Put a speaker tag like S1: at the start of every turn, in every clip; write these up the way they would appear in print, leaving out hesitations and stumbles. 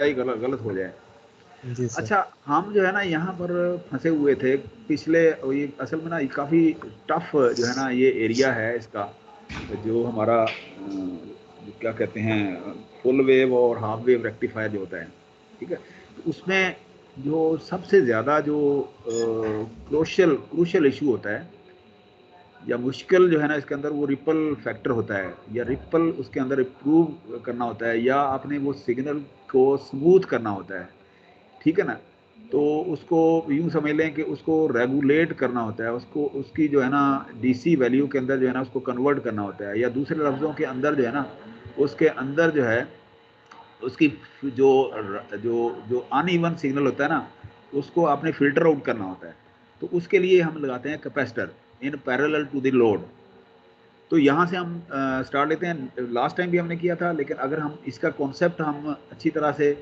S1: ही गलत गलत हो जाए।
S2: जी सर।
S1: अच्छा, हम जो है ना यहाँ पर फंसे हुए थे पिछले, ये असल में ना काफ़ी टफ जो है ना ये एरिया है इसका, जो हमारा क्या कहते हैं, फुल वेव और हाफ वेव रेक्टिफायर जो होता है, ठीक है। तो उसमें जो सबसे ज़्यादा जो क्रूशियल क्रूशियल इशू होता है या मुश्किल जो है ना इसके अंदर, वो रिपल फैक्टर होता है, या रिपल उसके अंदर इम्प्रूव करना होता है, या आपने वो सिग्नल को स्मूथ करना होता है, ठीक है ना। तो उसको यूं समझ लें कि उसको रेगुलेट करना होता है, उसको उसकी जो है ना डीसी वैल्यू के अंदर जो है ना उसको कन्वर्ट करना होता है, या दूसरे लफ्ज़ों के अंदर जो है ना उसके अंदर जो है उसकी जो जो जो अनइवन सिग्नल होता है ना उसको आपने फिल्टर आउट करना होता है। तो उसके लिए हम लगाते हैं capacitor in parallel to the load. तो यहाँ से हम स्टार्ट लेते हैं। लास्ट टाइम भी हमने किया था, लेकिन अगर हम इसका कॉन्सेप्ट हम अच्छी तरह से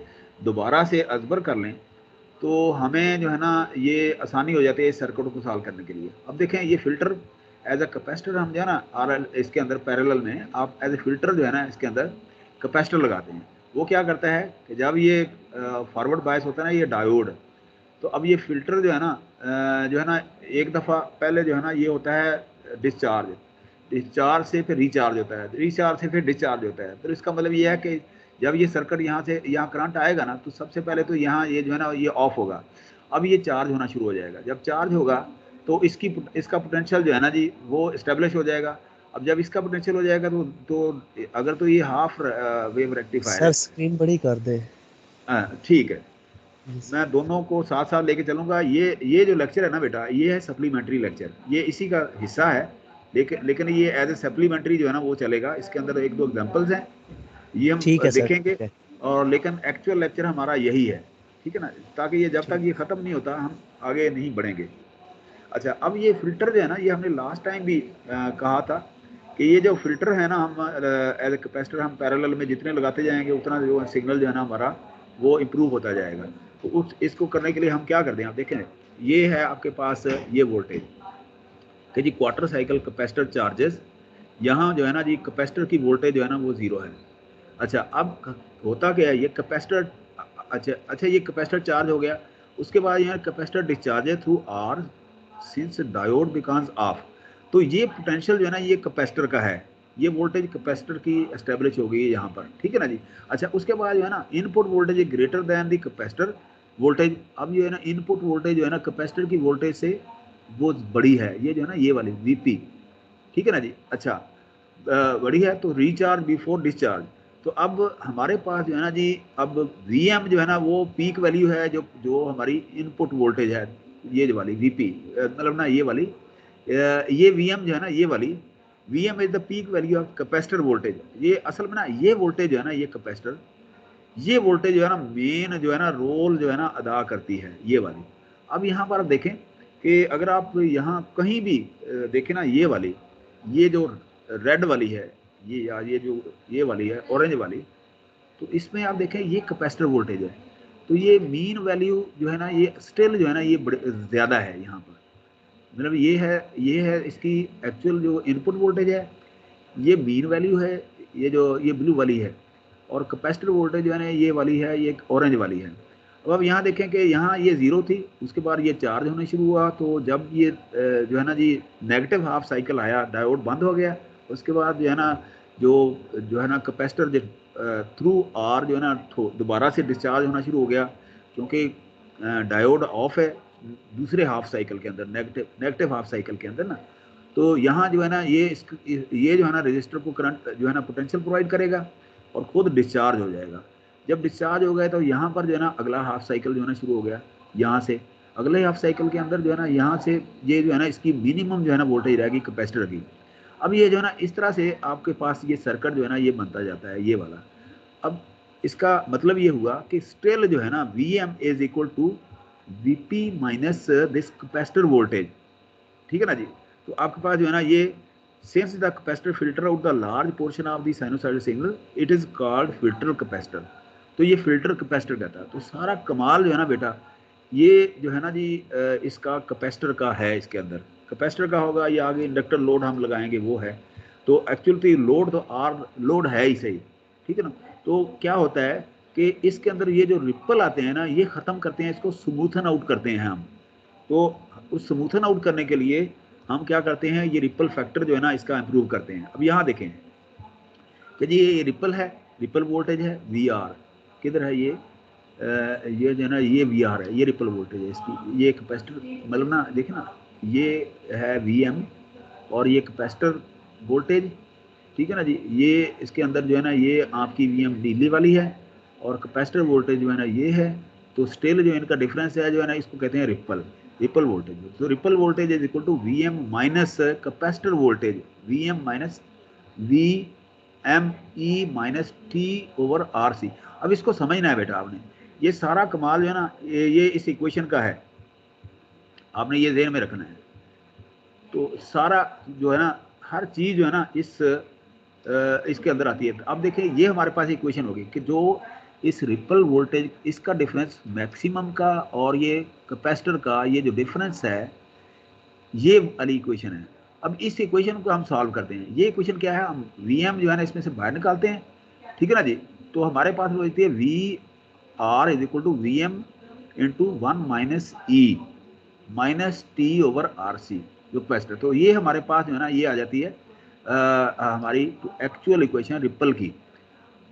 S1: दोबारा से अजबर कर लें तो हमें जो है ना ये आसानी हो जाती है इस सर्किट को सॉल्व करने के लिए। अब देखें, ये फिल्टर एज अ कैपेसिटर हम जो है ना आर इसके अंदर पैरेलल में आप एज ए फिल्टर जो है ना इसके अंदर कैपेसिटर लगाते हैं। वो क्या करता है कि जब ये फॉरवर्ड बायस होता है ना ये डायोड, तो अब ये फिल्टर जो है ना जो है ना एक दफ़ा पहले जो है ना ये होता है डिस्चार्ज, डिस्चार्ज से फिर रिचार्ज होता है, रिचार्ज से फिर डिस्चार्ज होता है। तो इसका मतलब ये है कि जब ये सर्किट यहाँ से यहाँ करंट आएगा ना तो सबसे पहले तो यहाँ ये जो है ना ये ऑफ होगा। अब ये चार्ज होना शुरू हो जाएगा। जब चार्ज होगा तो इसका पोटेंशियल जो है ना जी वो इस्टेब्लिश हो जाएगा। अब जब इसका पोटेंशियल हो जाएगा तो अगर तो ये हाफ वेव रेक्टिफायर
S2: सर
S1: है।
S2: स्क्रीन बड़ी कर दे।
S1: ठीक है,
S2: जी
S1: मैं
S2: सर।
S1: दोनों को साथ साथ लेके चलूंगा। ये जो लेक्चर है ना बेटा, ये है सप्लीमेंट्री लेक्चर, ये इसी का हिस्सा है। लेकिन ये एज ए सप्लीमेंट्री जो है ना वो चलेगा। इसके अंदर एक दो एग्जांपल्स हैं, ये हम
S2: ठीक है सर,
S1: देखेंगे।
S2: ठीक है।
S1: और लेकिन एक्चुअल लेक्चर हमारा यही है, ठीक है ना, ताकि ये जब तक
S2: ठीक।
S1: ये खत्म नहीं होता हम आगे नहीं बढ़ेंगे। अच्छा, अब ये फिल्टर जो है ना ये हमने लास्ट टाइम भी कहा था कि ये जो फिल्टर है ना हम एज ए कैपेसिटर हम पैरेलल में जितने लगाते जाएंगे उतना जो सिग्नल जो है ना हमारा वो इम्प्रूव होता जाएगा। तो उस इसको करने के लिए हम क्या करते हैं, आप देखें, ये है आपके पास ये वोल्टेज कि जी क्वार्टर साइकिल कैपेसिटर चार्जेस, यहाँ जो है ना जी कैपेसिटर की वोल्टेज जो है ना वो जीरो है। अच्छा, अब होता क्या है, ये कैपेसिटर, अच्छा अच्छा ये कैपेसिटर चार्ज हो गया, उसके बाद यहाँ कैपेसिटर डिस्चार्ज है through R since diode becomes off. तो ये पोटेंशियल जो है ना ये कैपेसिटर का है, ये वोल्टेज कैपेसिटर की एस्टेब्लिश हो गई है यहाँ पर, ठीक है ना जी। अच्छा, उसके बाद जो है ना input voltage greater than the capacitor voltage. अब ये है ना इनपुट वोल्टेज जो है ना कैपेसिटर की वोल्टेज से वो बड़ी है, ये जो है ना ये वाली वीपी, ठीक है ना जी। अच्छा, बड़ी है तो रिचार्ज बिफोर डिस्चार्ज। तो अब हमारे पास जो है ना जी अब वीएम जो है ना वो पीक वैल्यू है, जो जो हमारी इनपुट वोल्टेज है, ये जो वाली वीपी, मतलब ना ये वाली ये वीएम जो है ना ये वाली VM is the peak value of capacitor voltage. ये असल में ना ये वोल्टेज जो है ना ये कैपेसिटर, ये वोल्टेज जो है ना मेन जो है ना रोल जो है ना अदा करती है ये वाली। अब यहाँ पर आप देखें कि अगर आप यहाँ कहीं भी देखें ना ये वाली, ये जो रेड वाली है, ये या ये जो ये वाली है ऑरेंज वाली, तो इसमें आप देखें ये कैपेसिटर वोल्टेज है। तो ये मीन वैल्यू जो है ना ये स्टिल जो है ना ये ज़्यादा है यहाँ पर। मतलब ये है इसकी एक्चुअल जो इनपुट वोल्टेज है, ये मीन वैल्यू है, ये जो ये ब्लू वाली है। और कैपेसिटर वोल्टेज जो है ना ये वाली है, ये ऑरेंज वाली है। अब आप यहाँ देखें कि यहाँ ये ज़ीरो थी, उसके बाद ये चार्ज होना शुरू हुआ, तो जब ये जो है ना जी नेगेटिव हाफ साइकिल आया, डायोड बंद हो गया। उसके बाद जो है ना जो जो है ना कैपेसिटर जो थ्रू आर जो है ना दोबारा से डिस्चार्ज होना शुरू हो गया, क्योंकि डायोड ऑफ है दूसरे हाफ साइकिल के अंदर, नेगेटिव नेगेटिव हाफ साइकिल के अंदर ना। तो यहाँ जो है ना ये जो है ना रजिस्टर को करंट जो है ना पोटेंशियल प्रोवाइड करेगा और खुद डिस्चार्ज हो जाएगा। जब डिस्चार्ज हो गया तो यहाँ पर जो है ना अगला हाफ साइकिल जो है ना शुरू हो गया। यहाँ से अगले हाफ साइकिल के अंदर जो है ना यहाँ से ये जो है ना इसकी मिनिमम जो है ना वोल्टेज रहेगी कैपेसिटर की। अब ये जो है ना इस तरह से आपके पास ये सर्किट जो है ना ये बनता जाता है ये वाला। अब इसका मतलब ये हुआ कि स्टिल जो है ना V M is equal to V P minus this capacitor voltage, ठीक है ना जी। तो आपके पास जो है ना ये since the capacitor filter out the large portion of the sinusoidal signal it is called filter capacitor. तो ये फिल्टर कैपेसिटर कहता है। तो सारा कमाल जो है ना बेटा ये जो है ना जी इसका कैपेसिटर का है। इसके अंदर कैपेसिटर का होगा, या आगे इंडक्टर लोड हम लगाएंगे वो है। तो एक्चुअल तो लोड तो आर लोड है ही सही, ठीक है ना। तो क्या होता है कि इसके अंदर ये जो रिपल आते हैं ना, ये ख़त्म करते हैं, इसको स्मूथन आउट करते हैं हम। तो उस स्मूथन आउट करने के लिए हम क्या करते हैं, ये रिपल फैक्टर जो है ना इसका इम्प्रूव करते हैं। अब यहाँ देखें कि जी ये रिपल है, रिपल वोल्टेज है VR, किधर है ये जो है ना ये VR है, ये रिपल वोल्टेज है इसकी। ये कैपेसिटर मतलब ना देखें ना, ये है VM और ये कैपेसिटर वोल्टेज, ठीक है ना जी। ये इसके अंदर जो है ना ये आपकी VM नीली वाली है और कैपेसिटर वोल्टेज जो है ना ये है। तो स्टिल जो इनका डिफरेंस है जो है ना इसको कहते हैं रिपल, रिपल वोल्टेज। तो ripple voltage is equal to VM minus capacitor voltage, VM minus VME minus T/RC। अब इसको समझना है बेटा आपने, ये सारा कमाल जो है ना ये इस इक्वेशन का है, आपने ये ज़हन में रखना है। तो सारा जो है ना हर चीज़ जो है ना इसके अंदर आती है। अब देखिए ये हमारे पास इक्वेशन होगी कि जो इस रिपल वोल्टेज इसका डिफरेंस मैक्सिमम का और ये कैपेसिटर का ये जो डिफरेंस है, ये वाली इक्वेशन है। अब इस इक्वेशन को हम सॉल्व करते हैं। ये इक्वेशन क्या है, हम VM जो है ना इसमें से बाहर निकालते हैं, ठीक है ना जी। तो हमारे पास वो होती है VR is equal to VM into 1 minus E minus T/RC जो कैपेसिटर। तो ये हमारे पास जो है ना ये आ जाती है हमारी एक्चुअल इक्वेशन रिपल की।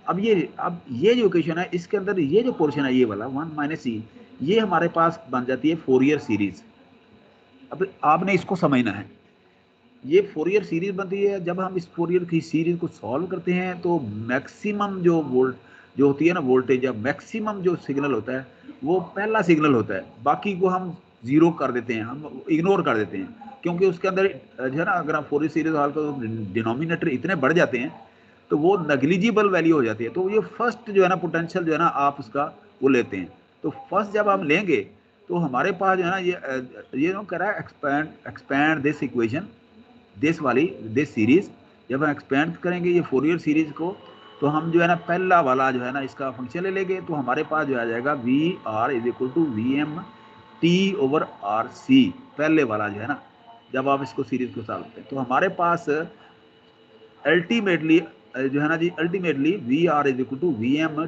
S1: अब ये जो इक्वेशन है इसके अंदर ये जो पोर्शन है ये वाला 1 माइनस E, ये हमारे पास बन जाती है फोरियर सीरीज। अब आपने इसको समझना है, ये फोरियर सीरीज बनती है। जब हम इस फोरियर की सीरीज को सॉल्व करते हैं तो मैक्सिमम जो होती है ना वोल्टेज, या मैक्सिमम जो सिग्नल होता है वो पहला सिग्नल होता है, बाकी को हम जीरो कर देते हैं, हम इग्नोर कर देते हैं, क्योंकि उसके अंदर जो है ना अगर हम फोरियर सीरीज सॉल्व करो डिनोमिनेटर इतने बढ़ जाते हैं तो वो नेग्लिजिबल वैल्यू हो जाती है। तो ये फर्स्ट जो है ना पोटेंशियल जो है ना आप उसका वो लेते हैं। तो फर्स्ट जब हम लेंगे तो हमारे पास जो है ना ये जो कह रहा है expand this equation, this series. जब हम एक्सपेंड करेंगे ये फोरियर सीरीज को तो हम जो है ना पहला वाला जो है ना इसका फंक्शन ले लेंगे, तो हमारे पास जो आ जाएगा VR is equal to VM T/RC, पहले वाला जो है ना। जब आप इसको सीरीज को सॉल्व करते हैं तो हमारे पास अल्टीमेटली जो है ना जी, ultimately VR is equal to VM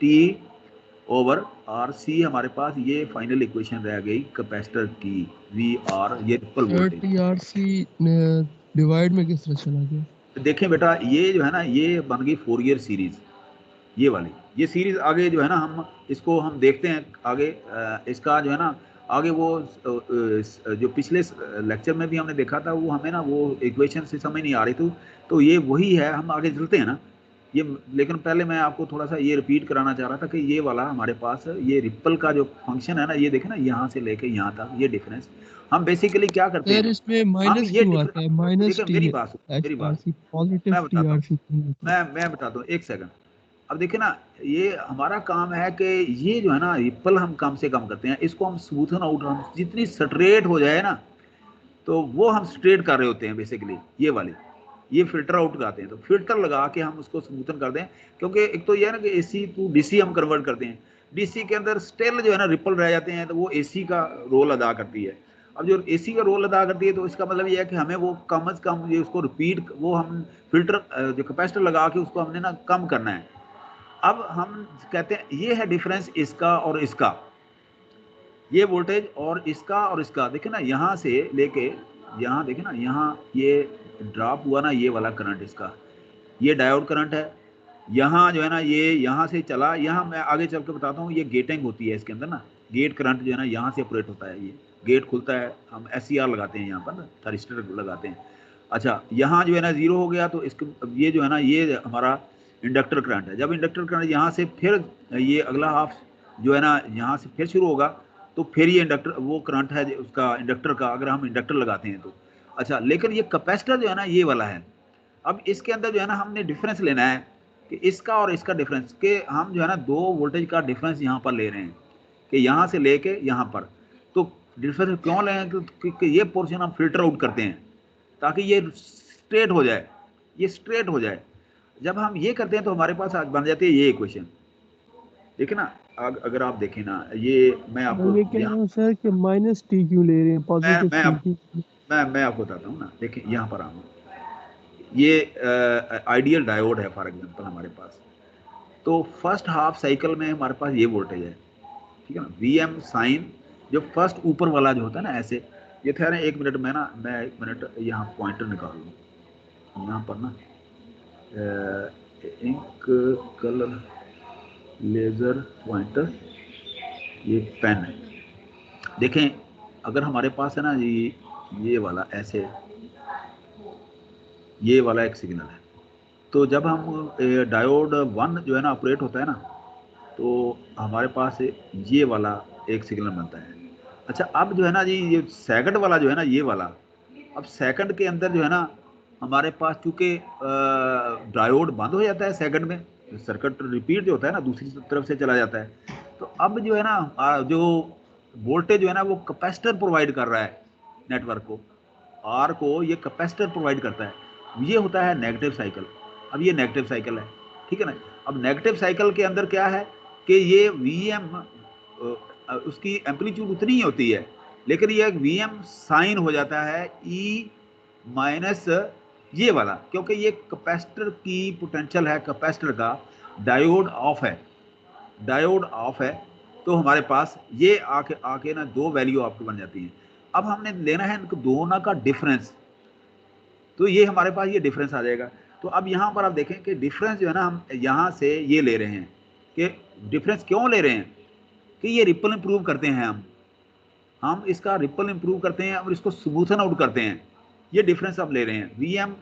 S1: T/RC हमारे पास ये फाइनल इक्वेशन रह गई कैपेसिटर की। VR ये रिपल वोल्टेज
S2: TRC डिवाइड में किस तरह चला गया?
S1: देखें बेटा, ये जो है ना ये बन गई फोरियर सीरीज, ये वाली ये सीरीज आगे जो है ना हम इसको हम देखते हैं आगे इसका जो है ना आगे वो जो पिछले लेक्चर में भी हमने देखा था वो हमें ना वो इक्वेशन से समझ नहीं आ रही थी। तो ये वही है, हम आगे चलते हैं ना ये। लेकिन पहले मैं आपको थोड़ा सा ये रिपीट कराना चाह रहा था कि ये वाला हमारे पास ये रिपल का जो फंक्शन है ना, ये देखें ना यहाँ से लेके यहाँ तक ये डिफरेंस हम बेसिकली क्या करते
S2: सर
S1: हैं,
S2: इसमें
S1: हम
S2: माइनस
S1: ये
S2: क्यों आता है? माइनस
S1: देखिए
S2: टी
S1: मेरी बात
S2: एच
S1: मेरी
S2: आर
S1: बात
S2: सी पॉजिटिव
S1: मैं
S2: टी
S1: बताता
S2: आर
S1: हूँ,
S2: सी क्यों होता है?
S1: मैं बताता हूँ एक सेकंड। अब देखिए ना ये हमारा काम है कि ये जो है ना रिपल हम कम से कम करते हैं, इसको हम स्मूथन आउट, हम जितनी स्ट्रेट हो जाए ना तो वो हम स्ट्रेट कर रहे होते हैं बेसिकली। ये वाली ये फिल्टर आउट लगाते हैं, तो फिल्टर लगा के हम उसको स्मूथन कर दें। क्योंकि एक तो ये है ना कि AC टू DC हम कन्वर्ट करते हैं, DC के अंदर स्टिल जो है ना रिपल रह जाते हैं, तो वो AC का रोल अदा करती है। अब जो AC का रोल अदा करती है तो इसका मतलब ये है कि हमें वो कम अज कम ये उसको रिपीट वो हम फिल्टर जो कैपेसिटर लगा के उसको हमने ना कम करना है। अब हम कहते हैं ये है डिफरेंस इसका और इसका, ये वोल्टेज और इसका देखिए ना यहाँ से लेके यहाँ देखें ना, यहाँ ये ड्रॉप हुआ ना ये वाला करंट, इसका ये डायोड करंट है। यहाँ जो है ना ये यहाँ से चला, यहाँ मैं आगे चल के बताता हूँ, ये गेटिंग होती है इसके अंदर ना, गेट करंट जो है ना यहाँ से ऑपरेट होता है। ये गेट खुलता है, हम SCR लगाते हैं यहाँ पर ना, थरिस्टर लगाते हैं। अच्छा यहाँ जो है ना 0 हो गया तो इसके ये जो है ना ये हमारा इंडक्टर करंट है। जब इंडक्टर करंट यहाँ से फिर ये अगला हाफ जो है ना यहाँ से फिर शुरू होगा तो फिर ये इंडक्टर वो करंट है उसका इंडक्टर का, अगर हम इंडक्टर लगाते हैं तो। अच्छा लेकिन ये कैपेसिटर जो है ना ये वाला है। अब इसके अंदर जो है ना हमने डिफरेंस लेना है कि इसका और इसका डिफरेंस, के हम जो है ना 2 वोल्टेज का डिफरेंस यहाँ पर ले रहे हैं कि यहाँ से लेके यहाँ पर। तो डिफरेंस क्यों लें क्योंकि ये पोर्शन हम फिल्टर आउट करते हैं ताकि ये स्ट्रेट हो जाए, ये स्ट्रेट हो जाए। जब हम ये करते हैं तो हमारे पास आज बन जाती है ये इक्वेशन। देखिए ना अगर आप देखें ना ये मैं
S2: मैं
S1: आपको
S2: ये कह रहा हूँ सर कि माइनस टी क्यों ले रहे हैं,
S1: मैं
S2: पॉजिटिव
S1: मैं
S2: टी
S1: आप,
S2: क्यों?
S1: मैं आपको बताता हूँ ना। देखिए यहाँ पर हम ये आइडियल डायोड है फॉर एग्जांपल हमारे पास, तो फर्स्ट हाफ साइकिल में हमारे पास ये वोल्टेज है, ठीक है ना, वी एम साइन जो फर्स्ट ऊपर वाला जो होता है ना ऐसे, ये ठहरे 1 मिनट में ना, मैं 1 मिनट यहाँ पॉइंटर निकाल लूँ यहाँ पर ना, इंक कलर लेज़र पॉइंटर, ये पेन है। देखें अगर हमारे पास है ना ये वाला ऐसे, ये वाला एक सिग्नल है, तो जब हम डायोड 1 जो है ना ऑपरेट होता है ना, तो हमारे पास ये वाला एक सिग्नल बनता है। अच्छा अब जो है ना जी ये सेकंड वाला जो है ना ये वाला, अब सेकंड के अंदर जो है ना हमारे पास चूंकि डायोड बंद हो जाता है सेकंड में, सर्किट रिपीट जो होता है ना दूसरी तरफ से चला जाता है, तो अब जो है ना जो वोल्टेज जो है ना वो कैपेसिटर प्रोवाइड कर रहा है नेटवर्क को, आर को ये कैपेसिटर प्रोवाइड करता है, ये होता है नेगेटिव साइकिल। अब ये नेगेटिव साइकिल है, ठीक है ना। अब नेगेटिव साइकिल के अंदर क्या है कि ये वीएम उसकी एम्पलीट्यूड उतनी ही होती है, लेकिन ये वीएम साइन हो जाता है ई माइनस ये वाला, क्योंकि ये कैपेसिटर की पोटेंशियल है, कैपेसिटर का डायोड ऑफ है, डायोड ऑफ है, तो हमारे पास ये आके आके ना दो वैल्यू आपको बन जाती है। अब हमने लेना है इनको दोनों का डिफरेंस, तो ये हमारे पास ये डिफरेंस आ जाएगा। तो अब यहाँ पर आप देखें कि डिफरेंस जो है ना हम यहाँ से ये ले रहे हैं, कि डिफरेंस क्यों ले रहे हैं कि ये रिपल इंप्रूव करते हैं, हम इसका रिपल इंप्रूव करते हैं और इसको स्मूथन आउट करते हैं, ये डिफरेंस अब ले रहे हैं। वी एम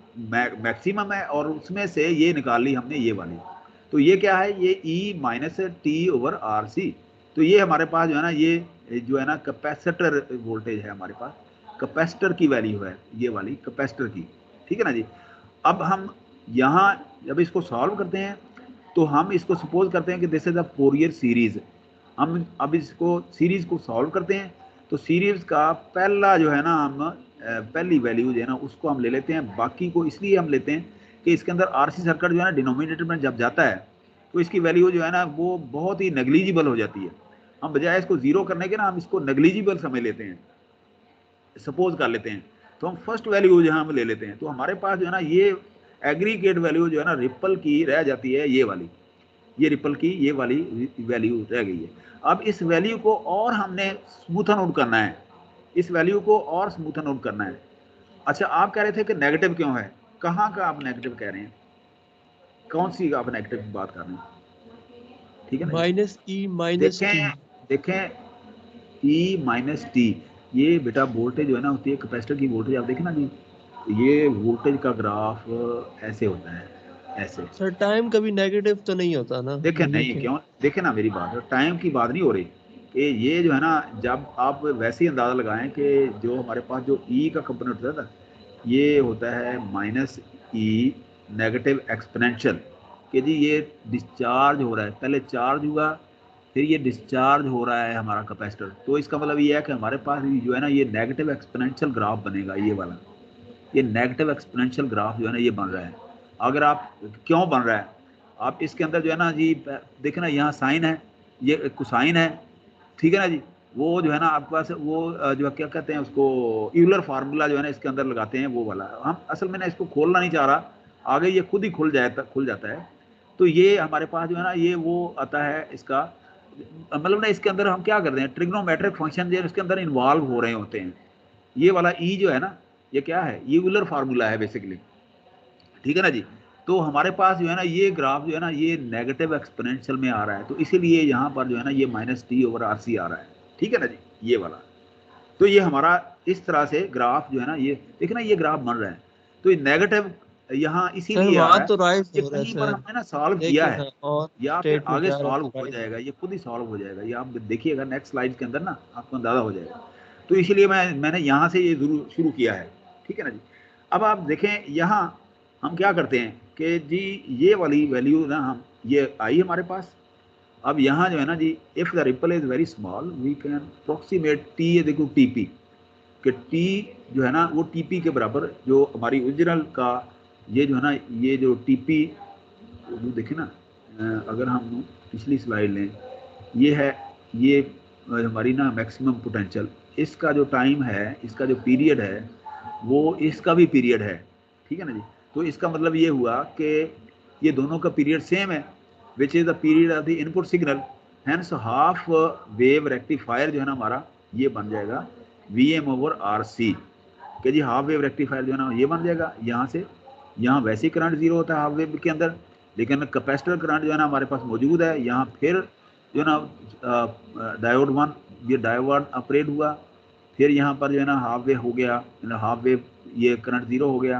S1: मैक्सिमम है और उसमें से ये निकाल ली हमने ये वाली, तो ये क्या है, ये e minus t over R C. तो ये हमारे पास जो है ना ये जो है ना कैपेसिटर वोल्टेज है हमारे पास, कैपेसिटर की वैल्यू है ये वाली कैपेसिटर की, ठीक है ना जी। अब हम यहाँ जब इसको सॉल्व करते हैं तो हम इसको सपोज करते हैं कि this is a Fourier series, हम अब इसको सीरीज को सॉल्व करते हैं, तो सीरीज का पहला जो है ना हम पहली वैल्यू जो है ना उसको हम ले लेते हैं, बाकी को इसलिए हम लेते हैं कि इसके अंदर आरसी सर्किट जो है ना डिनोमिनेटर में जब जाता है तो इसकी वैल्यू जो है ना वो बहुत ही नेग्लिजिबल हो जाती है, हम बजाय इसको जीरो करने के ना हम इसको नेग्लिजिबल समझ लेते हैं, सपोज कर लेते हैं, तो हम फर्स्ट वैल्यू जो है हम ले लेते हैं, तो हमारे पास जो है ना ये एग्रीगेट वैल्यू जो है ना रिपल की रह जाती है ये वाली, ये रिपल की ये वाली वैल्यू रह गई है। अब इस वैल्यू को और हमने स्मूथन आउट करना है, इस वैल्यू को और स्मूथन आउट करना है। अच्छा आप कह रहे थे कि नेगेटिव क्यों है, कहाँ का आप नेगेटिव कह रहे हैं, कौन सी आप नेगेटिव की बात कर रहे हैं, ठीक है ना।
S2: माइनस ई माइनस टी,
S1: देखें ई माइनस टी, ये बेटा वोल्टेज जो है ना होती है कैपेसिटर की वोल्टेज, आप देखें ना जी ये वोल्टेज का ग्राफ ऐसे होता है, ऐसे।
S2: सर टाइम कभी नेगेटिव तो नहीं होता ना,
S1: देखें
S2: ये
S1: नहीं
S2: देखें।
S1: क्यों, देखें ना मेरी बात, टाइम की बात नहीं हो रही कि ये जो है ना जब आप वैसे ही अंदाजा लगाएं कि जो हमारे पास जो ई का कंपोनेंट होता है ना ये होता है माइनस ई नेगेटिव एक्सपोनेंशियल, कि जी ये डिस्चार्ज हो रहा है, पहले चार्ज हुआ फिर ये डिस्चार्ज हो रहा है हमारा कैपेसिटर, तो इसका मतलब ये है कि हमारे पास जो है ना ये नेगेटिव एक्सपोनेंशियल ग्राफ बनेगा, ये वाला ये नेगेटिव एक्सपोनेंशियल ग्राफ जो है ना ये बन रहा है। अगर आप क्यों बन रहा है, आप इसके अंदर जो है ना जी देखें ना यहाँ साइन है, ये कोसाइन है, ठीक है ना जी, वो जो है ना आपके पास वो जो क्या कहते हैं उसको यूलर फार्मूला जो है ना इसके अंदर लगाते हैं वो वाला, हम असल में ना इसको खोलना नहीं चाह रहा, आगे ये खुद ही खुल जाता है। तो ये हमारे पास जो है ना ये वो आता है इसका मतलब ना इसके अंदर हम क्या करते हैं ट्रिग्नोमेट्रिक फंक्शन जो इसके अंदर इन्वॉल्व हो रहे होते हैं, ये वाला ई जो है ना ये क्या है, ये यूलर फार्मूला है बेसिकली, ठीक है ना जी। तो हमारे पास जो है ना ये ग्राफ जो है ना ये नेगेटिव एक्सपोनेंशियल में आ रहा है, तो इसीलिए यहाँ पर जो है ना ये minus t over R C आ रहा है, ठीक है ना जी, ये वाला। तो ये हमारा इस तरह से ग्राफ जो है ना ये देखिए ना ये ग्राफ बन रहा है, तो ये नेगेटिव यहाँ
S2: सर
S1: इसीलिए आ रहा
S2: वहाँ
S1: है,
S2: तो राइट
S1: ये
S2: हो रहा है
S1: कहीं पर
S2: सर,
S1: हमने ना सॉल्व किया
S2: देखिए
S1: है,
S2: ना, और
S1: या फिर
S2: स्टेट में
S1: आगे
S2: जा रहा है
S1: सॉल्व
S2: तो
S1: हो
S2: राइट।
S1: जाएगा, ये खुद ही सॉल्व हो जाएगा, ये आप देखिएगा नेक्स्ट स्लाइड के अंदर ना आपको अंदाजा हो जाएगा। तो इसीलिए मैंने यहाँ से ये शुरू किया है, ठीक है ना जी। अब आप देखें यहाँ हम क्या करते हैं कि जी ये वाली वैल्यू ना हम ये आई हमारे पास, अब यहाँ जो है ना जी if the ripple is very small we can approximate t, ये देखो टी पी, कि टी जो है ना वो टी पी के बराबर जो हमारी ओरिजिनल का ये जो है ना ये जो टी पी देखें ना अगर हम पिछली स्लाइड लें, ये है ये हमारी ना मैक्सिमम पोटेंशियल, इसका जो टाइम है इसका जो पीरियड है वो इसका भी पीरियड है, ठीक है ना जी। तो इसका मतलब ये हुआ कि ये दोनों का पीरियड सेम है, which is the period of the input signal, hence half wave rectifier जो है ना हमारा ये बन जाएगा VM ओवर RC कि जी हाफ वेव रेक्टिफायर जो है ना ये बन जाएगा। यहाँ से यहाँ वैसे ही करंट जीरो होता है हाफ वेव के अंदर, लेकिन कैपेसिटर करंट जो है ना हमारे पास मौजूद है। यहाँ फिर जो है ना डायोड 1 ये डायोड ऑपरेट हुआ, फिर यहाँ पर जो है ना हाफ वेव हो गया, हाफ वेव ये करंट जीरो हो गया,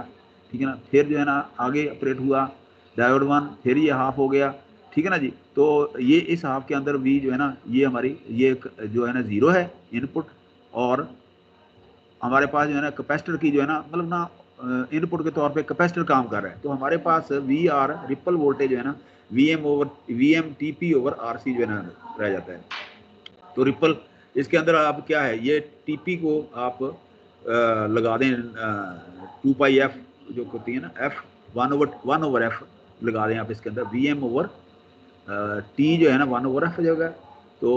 S1: ठीक है ना। फिर जो है ना आगे ऑपरेट हुआ डायोड 1, फिर ये हाफ हो गया, ठीक है ना जी। तो ये इस हाफ के अंदर भी जो है ना ये हमारी ये जो है ना जीरो है इनपुट, और हमारे पास जो है ना कैपेसिटर की जो है ना मतलब ना इनपुट के तौर पे कैपेसिटर काम कर रहा है। तो हमारे पास VR रिपल वोल्टेज जो है ना VM TP ओवर RC जो है ना रह जाता है। तो रिपल इसके अंदर आप क्या है, ये TP को आप लगा दें 2πf जो होती है ना F 1 ओवर F लगा दें आप इसके अंदर, VM ओवर T जो है ना 1 ओवर F हो जाएगा। तो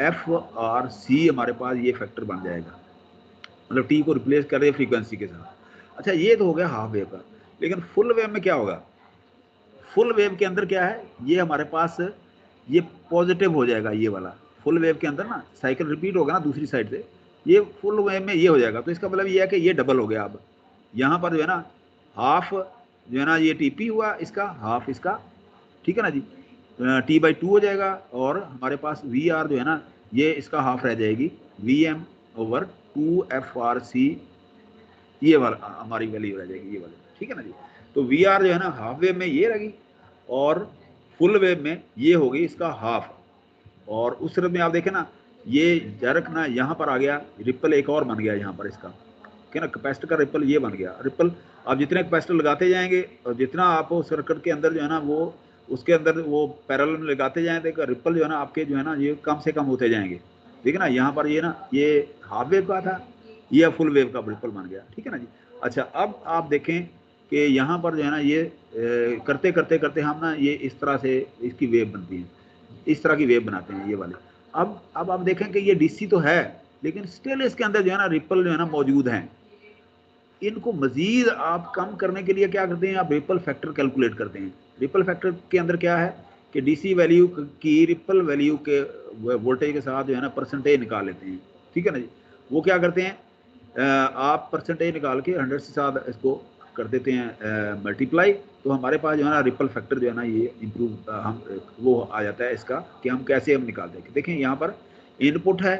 S1: FRC हमारे पास ये फैक्टर बन जाएगा, मतलब T को रिप्लेस कर रहे हैं फ्रीक्वेंसी के साथ। अच्छा ये तो हो गया हाफ वेव का, लेकिन फुल वेव में क्या होगा? फुल वेव के अंदर क्या है, ये हमारे पास ये पॉजिटिव हो जाएगा ये वाला। फुल वेव के अंदर ना साइकिल रिपीट होगा ना दूसरी साइड से, ये फुल वेव में ये हो जाएगा। तो इसका मतलब ये है कि ये डबल हो गया। अब यहाँ पर जो है ना हाफ जो है ना ये TP हुआ इसका, हाफ इसका, ठीक है ना जी। T/2 हो जाएगा, और हमारे पास VR जो है ना ये इसका हाफ रह जाएगी VM ओवर 2FRC, ये वाला हमारी वैल्यू रह जाएगी ये वाली, ठीक है ना जी। तो VR जो है ना हाफ वेव में ये रहेगी, और फुल वेव में ये होगी इसका हाफ। और उस सूरत में आप देखें ना ये जरक ना यहाँ पर आ गया, रिपल एक और बन गया यहाँ पर इसका, ठीक है ना। कैपेसिटर का रिपल ये बन गया। रिपल आप जितने कैपेसिटर लगाते जाएंगे और जितना आप सर्किट के अंदर जो है ना वो उसके अंदर वो पैरेलल में लगाते जाएंगे, तो रिपल जो है ना आपके जो है ना ये कम से कम होते जाएंगे। ठीक है ना, यहाँ पर ये ना ये हाफ वेव का था, ये फुल वेव का रिपल बन गया, ठीक है ना जी। अच्छा अब आप देखें कि यहाँ पर जो है ना ये करते करते करते हम ना ये इस तरह से इसकी वेव बनती है, इस तरह की वेव बनाते हैं ये वाले। अब आप देखें कि ये DC तो है, लेकिन स्टिल इसके अंदर जो है ना रिपल जो है ना मौजूद हैं। इनको मजीद आप कम करने के लिए क्या करते हैं, आप रिपल फैक्टर कैलकुलेट करते हैं। रिपल फैक्टर के अंदर क्या है कि DC वैल्यू की रिपल वैल्यू के वोल्टेज के साथ जो है ना परसेंटेज निकाल लेते हैं, ठीक है ना जी। वो क्या करते हैं आप परसेंटेज निकाल के 100 से साथ इसको कर देते हैं मल्टीप्लाई, तो हमारे पास जो है ना रिपल फैक्टर जो है ना ये इम्प्रूव हम वो आ जाता है इसका कि हम कैसे हम निकालते हैं। देखें यहाँ पर इनपुट है,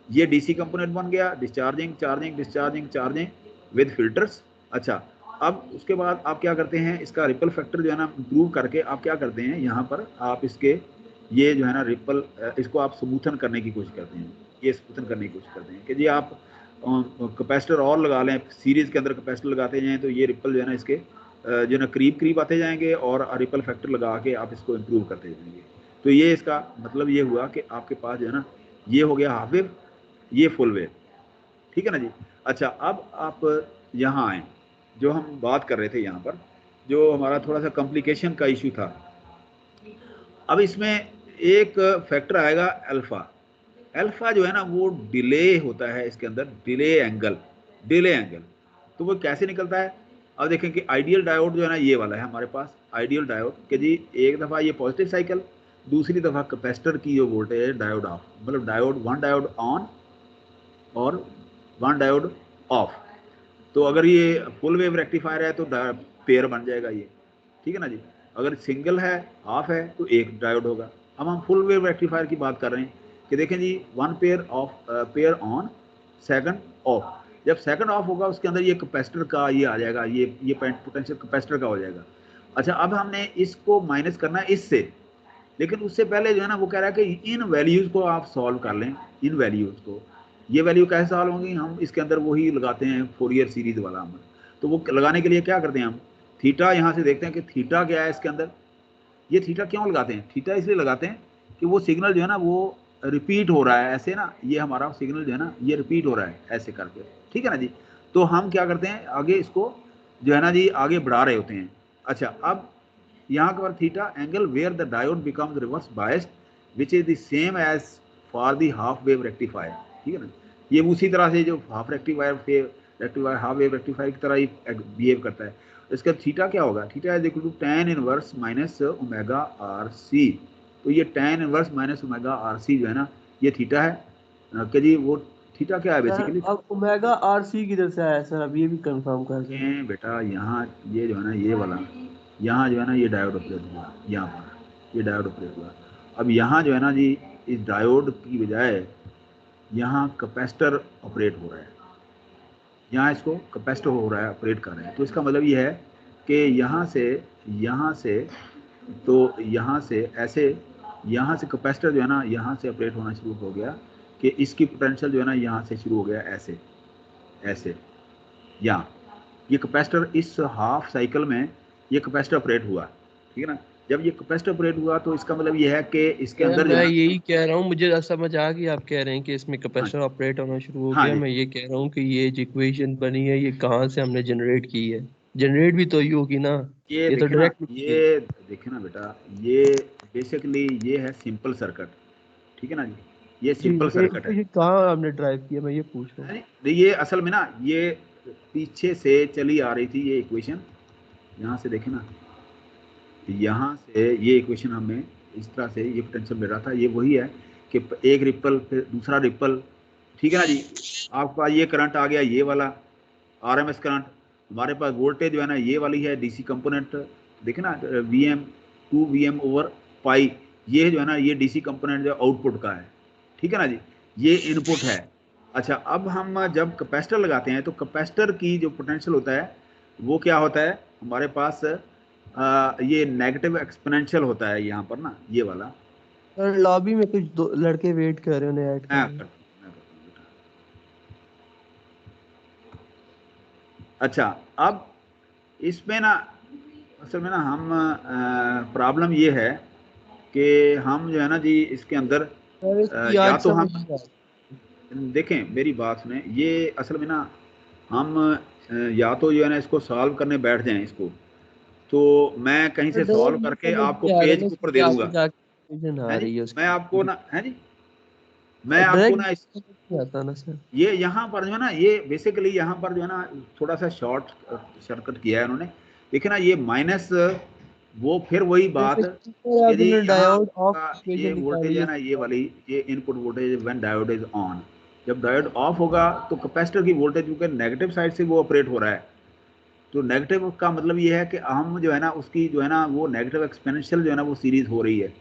S1: ये DC कंपोनेंट बन गया, discharging charging discharging charging with filters. अच्छा अब उसके बाद आप क्या करते हैं, इसका रिपल फैक्टर जो है ना इम्प्रूव करके आप क्या करते हैं, यहाँ पर आप इसके ये जो है ना रिपल इसको आप स्मूथन करने की कोशिश करते हैं, ये स्मूथन करने की कोशिश करते हैं कि जी आप कैपेसिटर और लगा लें, सीरीज के अंदर कैपेसिटर लगाते जाएँ तो ये रिपल जो है ना इसके जो है ना करीब करीब आते जाएंगे, और रिपल फैक्टर लगा के आप इसको इम्प्रूव करते जाएंगे। तो ये इसका मतलब ये हुआ कि आपके पास जो है ना ये हो गया हाफ वेव, ये फुल वेव, ठीक है ना जी। अच्छा अब आप यहाँ आए, जो हम बात कर रहे थे यहाँ पर जो हमारा थोड़ा सा कॉम्प्लिकेशन का इशू था। अब इसमें एक फैक्टर आएगा अल्फा। अल्फा जो है ना वो डिले होता है इसके अंदर, डिले एंगल। तो वो कैसे निकलता है, अब देखें कि आइडियल डायोड जो है ना ये वाला है हमारे पास आइडियल डायोड कि जी एक दफ़ा ये पॉजिटिव साइकिल, दूसरी दफ़ा कैपेसिटर की जो वोल्टेज है डायोड ऑफ, मतलब डायोड वन डायोड ऑन और वन डायोड ऑफ। तो अगर ये फुल वेव रेक्टिफायर है तो पेयर बन जाएगा ये, ठीक है ना जी। अगर सिंगल है हाफ है तो एक डायोड होगा। अब हम फुल वेव रेक्टिफायर की बात कर रहे हैं कि देखें जी one pair on second off. जब सेकंड ऑफ होगा उसके अंदर ये कैपेसिटर का ये आ जाएगा, ये पोटेंशियल कैपेसिटर का हो जाएगा। अच्छा अब हमने इसको माइनस करना है इससे, लेकिन उससे पहले जो है ना वो कह रहा है कि इन वैल्यूज़ को आप सॉल्व कर लें। इन वैल्यूज़ को ये वैल्यू कैसे सॉल्व होंगी, हम इसके अंदर वही लगाते हैं फोरियर सीरीज वाला हम। तो वो लगाने के लिए क्या करते हैं हम, थीटा यहाँ से देखते हैं कि थीटा क्या है इसके अंदर। ये थीटा क्यों लगाते हैं, थीटा इसलिए लगाते हैं कि वो सिग्नल जो है ना वो रिपीट हो रहा है ऐसे ना, ये हमारा सिग्नल जो है ना ये रिपीट हो रहा है ऐसे करके, ठीक है ना जी। तो हम क्या करते हैं आगे इसको जो है ना जी आगे बढ़ा रहे होते हैं। अच्छा अब यहाँ पर theta angle where the diode becomes reverse biased which is the same as for the half wave rectifier, ठीक है ना। ये उसी तरह से जो half rectifier half wave rectifier की तरह ही बिहेव करता है। इसका थीटा क्या होगा, theta is equal to tan inverse minus omega R C. तो ये tan inverse minus omega R C जो है ना ये थीटा है कि जी वो थीटा क्या है
S3: सर
S1: बेसिकली।
S3: अब ओमेगा आर सी किधर से आया सर, अब ये भी कंफर्म कर सर।
S1: ये बेटा यहाँ ये जो है ना ये वाला यहाँ जो है ना ये डायोड ऑपरेट हुआ, यहाँ पर ये डायोड ऑपरेट हुआ। अब यहाँ जो है ना जी इस डायोड की बजाय यहाँ कैपेसिटर ऑपरेट हो रहा है, यहाँ इसको कैपेसिटर हो रहा है ऑपरेट कर रहे हैं। तो इसका मतलब ये है कि यहाँ से तो यहाँ से ऐसे यहाँ से कैपेसिटर जो है ना यहाँ से ऑपरेट होना शुरू हो गया कि इसकी पोटेंशियल जो है ना यहाँ से शुरू हो गया ऐसे ऐसे यहाँ ये कैपेसिटर इस हाफ साइकिल में ये कैपेसिटर ऑपरेट हुआ, ठीक है ना। जब ये कैपेसिटर ऑपरेट हुआ तो इसका मतलब ये है कि इसके अंदर जो
S2: मैं
S1: है
S2: यही कह रहा हूँ, मुझे समझ आ गई आप कह रहे हैं कि इसमें
S1: हाँ
S2: कैपेसिटर ऑपरेट होना शुरू हो
S1: हाँ
S2: गया।
S1: जी
S2: मैं ये कह रहा हूँ कि ये जो इक्वेशन बनी है ये कहाँ से हमने जनरेट की है, जनरेट भी तो ही होगी ना,
S1: ये
S2: ये तो
S1: देखे ना,
S2: डायरेक्ट नहीं है।
S1: ये देखे ना बेटा, ये बेसिकली ये है सिंपल सर्किट, ठीक है ना जी, ये
S2: जी
S1: सिंपल सर्किट है।
S2: ये कहाँ हमने ड्राइव किया, मैं ये पूछ रहा हूँ।
S1: ये असल में ना ये पीछे से चली आ रही थी ये इक्वेशन, यहाँ से देखे ना, यहाँ से ये इक्वेशन हमें इस तरह से ये पोटेंशियल मिल रहा था। ये वही है कि एक रिपल फिर दूसरा रिपल, ठीक है ना जी। आपके पास ये करंट आ गया, ये वाला आरएमएस करंट, हमारे पास वोल्टेज जो है ना ये वाली है डीसी कंपोनेंट, देखे ना वीएम 2 वीएम ओवर पाई, ये जो है ना ये डीसी कंपोनेंट जो आउटपुट का है, ठीक है ना जी, ये इनपुट है। अच्छा अब हम जब कैपेसिटर लगाते हैं तो कैपेसिटर की जो पोटेंशियल होता है वो क्या होता है हमारे पास, ये नेगेटिव एक्सपोनेंशियल होता है यहाँ पर ना ये वाला।
S2: सर लॉबी में कुछ दो लड़के वेट कर रहे हैं, उन्हें ऐड
S1: मैं
S2: कर
S1: करता हूँ बेटा। अच्छा अब इसमें ना असल में ना हम प्रॉब्लम ये है कि हम जो है ना जी इसके अंदर
S2: सर इसकी
S1: या
S2: आज
S1: तो
S2: समझ
S1: हम
S2: नहीं आई।
S1: देखें मेरी बात सुने, ये असल में ना हम या तो जो है ना इसको सॉल्व करने बैठ जाएं इसको, तो मैं कहीं
S2: सर
S1: से सॉल्व
S2: नहीं
S1: करके
S2: समझ
S1: आपको
S2: नहीं आ रहा
S1: पेज
S2: ना,
S1: के ऊपर दे
S2: इसकी आगे
S1: दूंगा।
S2: जाके vision आ
S1: है जी,
S2: रही है
S1: मैं आपको
S2: उसकी,
S1: ना, है जी, मैं आपको
S2: डायरेक्ट
S1: ना
S2: समझ नहीं आता ना सर।
S1: ये यहाँ पर जो है ना ये बेसिकली यहाँ पर जो है ना थोड़ा सा शॉर्ट सर्किट किया है उन्होंने, देखिए ना ये माइनस, वो फिर वही बात
S2: सर
S1: कि
S2: अगर
S1: जी
S2: ने
S1: यहाँ
S2: डायोड ऑफ
S1: का ये
S2: इक्वेशन
S1: वोल्टेज
S2: निकाली
S1: है
S2: है।
S1: ना ये वाली, ये input voltage when diode is on, जब डायोड ऑफ होगा तो कैपेसिटर की वोल्टेज क्योंकि नेगेटिव साइड से वो ऑपरेट हो रहा है, तो नेगेटिव का मतलब ये है कि हम जो है ना उसकी जो है ना वो नेगेटिव एक्सपोनेंशियल जो है ना वो सीरीज हो रही है।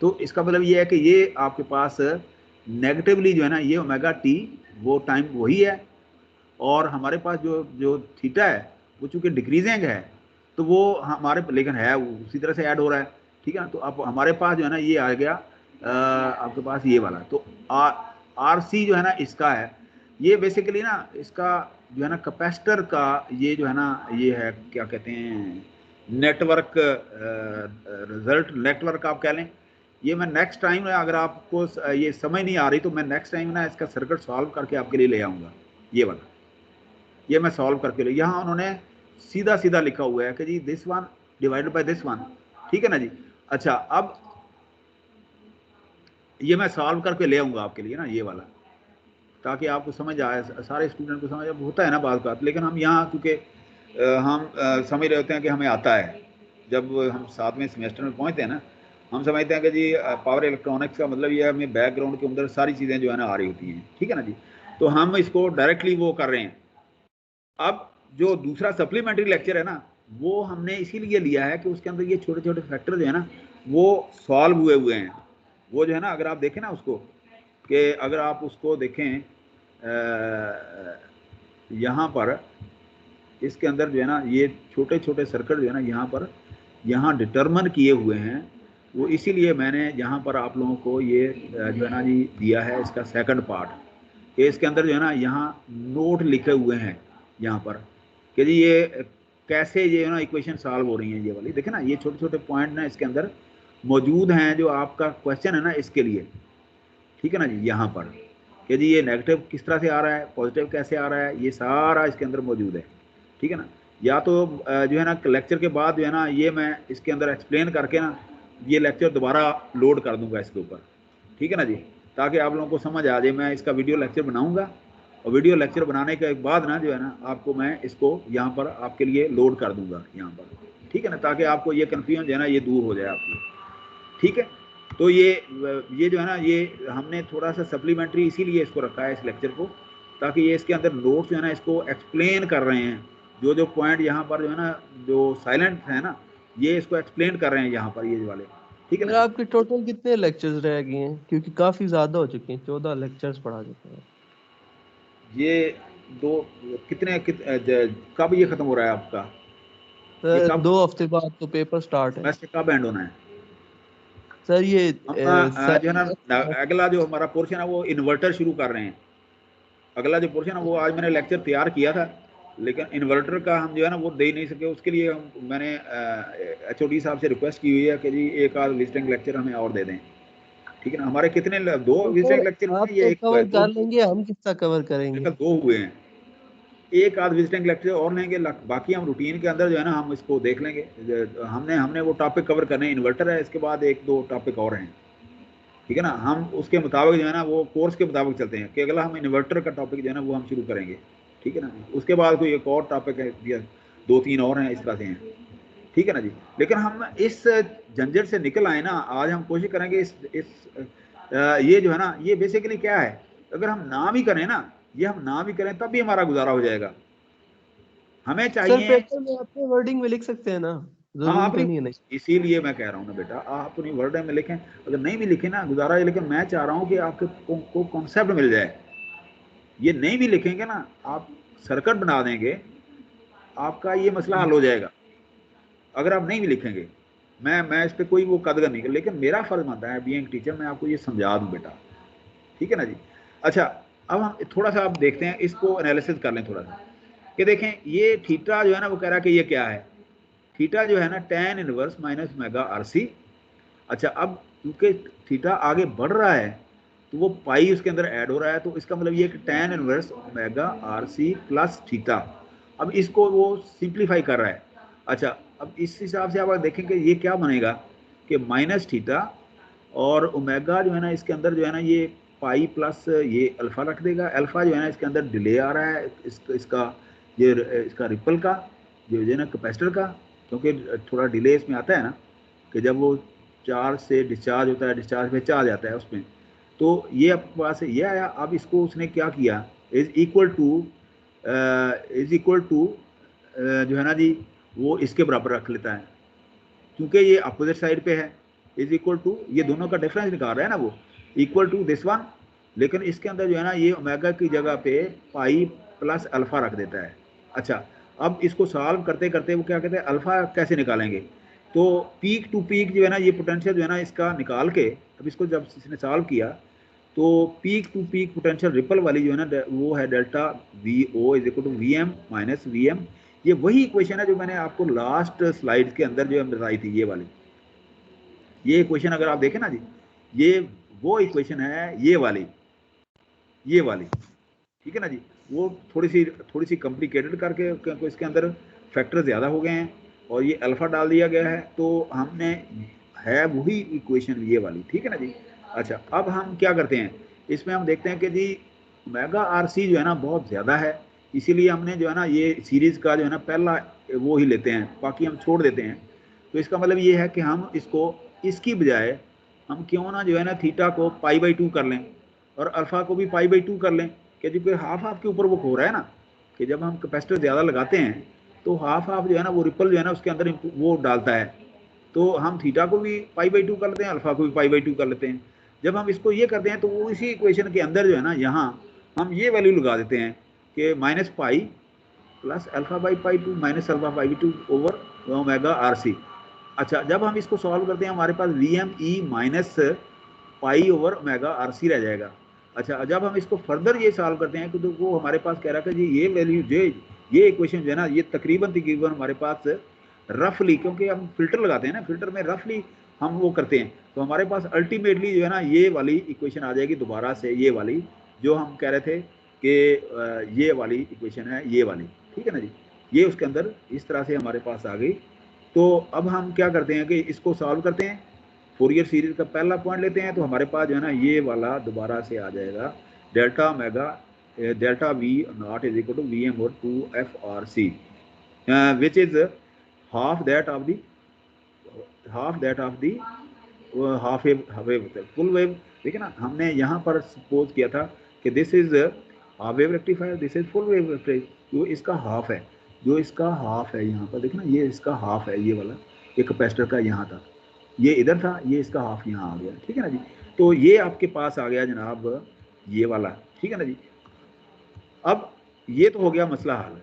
S1: तो इसका मतलब ये है कि ये आपके पास नेगेटिवली जो है ना ये ओमेगा टी वो टाइम वही है, और हमारे पास जो जो थीटा है वो चूंकि डिक्रीजिंग है तो वो हमारे लेकिन है वो उसी तरह से ऐड हो रहा है, ठीक है ना। तो अब हमारे पास जो है ना ये आ गया आपके पास ये वाला, तो आर सी जो है ना इसका है, ये बेसिकली ना इसका जो है ना कैपेसिटर का ये जो है ना ये है क्या कहते हैं नेटवर्क, रिजल्ट नेटवर्क आप कह लें। ये मैं नेक्स्ट टाइम अगर आपको ये समझ नहीं आ रही तो मैं नेक्स्ट टाइम ना इसका सर्किट सॉल्व करके आपके लिए ले आऊँगा, ये वाला ये मैं सॉल्व करके ले। यहाँ उन्होंने सीधा सीधा लिखा हुआ है कि जी this one divided by this one, ठीक है ना जी। अच्छा अब ये मैं सॉल्व करके ले आऊँगा आपके लिए ना ये वाला, ताकि आपको समझ आए, सारे स्टूडेंट को समझ होता है ना बात बात, लेकिन हम यहाँ क्योंकि हम समझ रहे होते हैं कि हमें आता है, जब हम 7वें सेमेस्टर में पहुँचते हैं ना हम समझते हैं कि जी पावर इलेक्ट्रॉनिक्स का मतलब ये है हमें बैकग्राउंड के अंदर सारी चीज़ें जो है ना आ रही होती हैं, ठीक है ना जी। तो हम इसको डायरेक्टली वो कर रहे हैं। अब जो दूसरा सप्लीमेंट्री लेक्चर है ना वो हमने इसीलिए लिया है कि उसके अंदर ये छोटे छोटे फैक्टर जो है ना वो सॉल्व हुए हैं, वो जो है ना अगर आप देखें ना उसको, कि अगर आप उसको देखें यहाँ पर इसके अंदर जो है ना ये छोटे छोटे सर्किट जो है ना यहाँ पर यहाँ डिटर्मन किए हुए हैं, वो इसीलिए मैंने यहाँ पर आप लोगों को ये जो है ना जी दिया है इसका सेकंड पार्ट, कि इसके अंदर जो है ना यहाँ नोट लिखे हुए हैं यहाँ पर कि जी ये कैसे ये ना इक्वेशन सॉल्व हो रही हैं, ये वाली देखे ना ये छोटे छोटे पॉइंट ना इसके अंदर मौजूद हैं जो आपका क्वेश्चन है ना इसके लिए, ठीक है ना जी। यहाँ पर कि जी ये नेगेटिव किस तरह से आ रहा है, पॉजिटिव कैसे आ रहा है, ये सारा इसके अंदर मौजूद है, ठीक है ना। या तो जो है ना लेक्चर के बाद जो है ना ये मैं इसके अंदर एक्सप्लेन करके ना ये लेक्चर दोबारा लोड कर दूंगा इसके ऊपर, ठीक है ना जी, ताकि आप लोगों को समझ आ जाए। मैं इसका वीडियो लेक्चर बनाऊंगा और वीडियो लेक्चर बनाने के बाद ना जो है ना आपको मैं इसको यहाँ पर आपके लिए लोड कर दूंगा यहाँ पर, ठीक है ना, ताकि आपको ये कन्फ्यूजन जो है ना ये दूर हो जाए आपकी, ठीक है। तो ये जो है ना ये हमने थोड़ा सा सप्लीमेंट्री इसीलिए इसको रखा है इस लेक्चर को, ताकि ये इसके अंदर नोट्स जो है ना इसको एक्सप्लेन कर रहे हैं, जो जो पॉइंट यहाँ पर जो है ना जो साइलेंट है ना ये इसको एक्सप्लेन कर रहे हैं यहाँ पर ये वाले, ठीक है
S2: सर
S1: ना।
S2: आपके टोटल कितने लेक्चर्स रह गए हैं, क्योंकि काफी ज्यादा हो चुके हैं, 14 लेक्चर्स पढ़ा चुके हैं।
S1: ये दो कब ये खत्म हो रहा है आपका, ये
S2: सर
S1: कब
S2: 2 हफ्ते बाद तो पेपर स्टार्ट है।
S1: सेमेस्टर कब एंड होना है।
S2: सर ये
S1: हम जो है ना अगला जो हमारा पोर्शन है वो इन्वर्टर शुरू कर रहे हैं, अगला जो पोर्शन है वो आज मैंने लेक्चर तैयार किया था, लेकिन इन्वर्टर का हम जो है ना वो दे ही नहीं सके, उसके लिए मैंने HOD साहब से रिक्वेस्ट की हुई है कि जी एक आध विजिटिंग लेक्चर हमें और दे दें, ठीक है ना। हमारे कितने 2
S2: तो
S1: विजिटिंग
S2: सर
S1: लेक्चर हुए
S2: आप
S1: हैं, ये
S2: तो
S1: एक हुआ है,
S2: कवर कर लेंगे, हम किसका कवर करेंगे।
S1: 2 हुए हैं, एक आध विजिटिंग लेक्चर और लेंगे, बाकी हम रूटीन के अंदर जो है ना हम इसको देख लेंगे। हमने वो टॉपिक कवर करने हैं, इन्वर्टर है, इसके बाद 1-2 टॉपिक और हैं, ठीक है ना। हम उसके मुताबिक जो है ना वो कोर्स के मुताबिक चलते हैं कि अगला हम इन्वर्टर का टॉपिक जो है ना वो हम शुरू करेंगे, ठीक है ना। उसके बाद कोई एक और टॉपिक है या 2-3 और हैं, इस तरह से हैं, ठीक है ना जी। लेकिन हम इस झंझट से निकल आए ना, आज हम कोशिश करेंगे ये जो है ना ये बेसिकली क्या है, अगर हम ना भी करें ना, ये हम ना भी करें तब भी हमारा गुजारा हो जाएगा। हमें
S2: सर
S1: चाहिए,
S2: पेपर में अपने वर्डिंग में लिख सकते हैं ना,
S1: हाँ
S2: जरूरी तो
S1: अपनी,
S2: नहीं है नहीं।
S1: इसीलिए मैं कह रहा हूँ ना बेटा आप अपनी वर्ड में लिखें, अगर नहीं भी लिखे ना गुजारा है, लेकिन मैं चाह रहा हूँ कि आपके को कॉन्सेप्ट मिल जाए। ये नहीं भी लिखेंगे ना, आप सर्किट बना देंगे, आपका ये मसला हल हो जाएगा। अगर आप नहीं भी लिखेंगे, मैं इस पर कोई वो कदर नहीं कर, लेकिन मेरा फर्ज बनता है बीइंग टीचर, मैं आपको ये समझा दूँ बेटा, ठीक है ना जी। अच्छा अब हम थोड़ा सा आप देखते हैं, इसको एनालिसिस कर लें थोड़ा सा, कि देखें ये थीटा जो है ना वो कह रहा है कि ये क्या है, थीटा जो है ना tan inverse minus omega RC। अच्छा अब क्योंकि थीटा आगे बढ़ रहा है तो वो पाई उसके अंदर ऐड हो रहा है, तो इसका मतलब ये कि tan inverse omega RC plus theta. अब इसको वो सिंप्लीफाई कर रहा है। अच्छा अब इस हिसाब से आप देखेंगे ये क्या बनेगा कि माइनस थीटा और ओमेगा जो है ना इसके अंदर जो है ना ये पाई प्लस ये अल्फा रख देगा। अल्फा जो है ना इसके अंदर डिले आ रहा है इसका रिपल का जो है ना कैपेसिटर का, क्योंकि थोड़ा डिले इसमें आता है ना कि जब वो चार्ज से डिस्चार्ज होता है, डिस्चार्ज में चार्ज आता है उसमें, तो ये आपके पास ये आया। अब इसको उसने क्या किया, इज इक्वल टू जो है ना जी वो इसके बराबर रख लेता है, क्योंकि ये अपोजिट साइड पे है। इज इक्वल टू ये दोनों का डिफरेंस निकाल रहा है ना वो, इक्वल टू दिस वन, लेकिन इसके अंदर जो है ना ये ओमेगा की जगह पे पाई प्लस अल्फा रख देता है। अच्छा अब इसको सॉल्व करते करते वो क्या कहते हैं, अल्फा कैसे निकालेंगे, तो पीक टू पीक जो है ना ये पोटेंशियल जो है ना इसका निकाल के, अब इसको जब इसने सॉल्व किया तो peak to peak potential ripple वाली जो है ना वो है delta VO is equal to VM minus VM। ये वही इक्वेशन है जो मैंने आपको लास्ट स्लाइड के अंदर जो बताई थी, ये वाली, ये इक्वेशन अगर आप देखें ना जी, ये वो इक्वेशन है ये वाली, ठीक है ना जी। वो थोड़ी सी कॉम्प्लिकेटेड करके, क्योंकि इसके अंदर फैक्टर ज़्यादा हो गए हैं और ये अल्फ़ा डाल दिया गया है, तो हमने है वही इक्वेशन ये वाली, ठीक है ना जी। अच्छा अब हम क्या करते हैं, इसमें हम देखते हैं कि जी ओमेगा RC जो है ना बहुत ज़्यादा है, इसीलिए हमने जो है ना ये सीरीज़ का जो है ना पहला वो ही लेते हैं, बाकी हम छोड़ देते हैं। तो इसका मतलब ये है कि हम इसको इसकी बजाय हम क्यों ना जो है ना थीटा को π/2 कर लें और अल्फ़ा को भी π/2 कर लें, कि जी हाफ हाफ के ऊपर वो हो रहा है ना, कि जब हम कैपेसिटर ज़्यादा लगाते हैं तो हाफ हाफ जो है ना वो रिपल जो है ना उसके अंदर वो डालता है, तो हम थीटा को भी π/2 कर लेते हैं, अल्फ़ा को भी π/2 कर लेते हैं। जब हम इसको ये करते हैं तो वो इसी इक्वेशन के अंदर जो है ना यहाँ हम ये वैल्यू लगा देते हैं कि minus pi plus alpha by π/2 minus alpha by 2 over omega RC। अच्छा जब हम इसको सॉल्व करते हैं हमारे पास VME minus pi over omega RC रह जाएगा। अच्छा जब हम इसको फर्दर ये सॉल्व करते हैं तो वो हमारे पास कह रहा है कि जी ये वैल्यू जो ये इक्वेशन जो है ना ये तकरीबन हमारे पास रफली, क्योंकि हम फिल्टर लगाते हैं ना, फिल्टर में रफली हम वो करते हैं, तो हमारे पास अल्टीमेटली जो है ना ये वाली इक्वेशन आ जाएगी दोबारा से, ये वाली जो हम कह रहे थे कि ये वाली इक्वेशन है ये वाली, ठीक है ना जी। ये उसके अंदर इस तरह से हमारे पास आ गई। तो अब हम क्या करते हैं कि इसको सॉल्व करते हैं, फोरियर सीरीज का पहला पॉइंट लेते हैं, तो हमारे पास जो है ना ये वाला दोबारा से आ जाएगा delta omega delta V naught is equal to Vm over 2FRC, which is half that of the half wave full wave. देखिए ना, हमने यहाँ पर सपोज किया था कि this is half wave rectifier, this is full wave rectifier, जो इसका हाफ है, जो इसका हाफ है यहाँ पर, देखिए ना ये इसका हाफ है, ये वाला ये कैपेसिटर का यहाँ था, ये इधर था, ये इसका हाफ यहाँ आ गया, ठीक है ना जी। तो ये आपके पास आ गया जनाब ये वाला, ठीक है ना जी। अब ये तो हो गया मसला हल।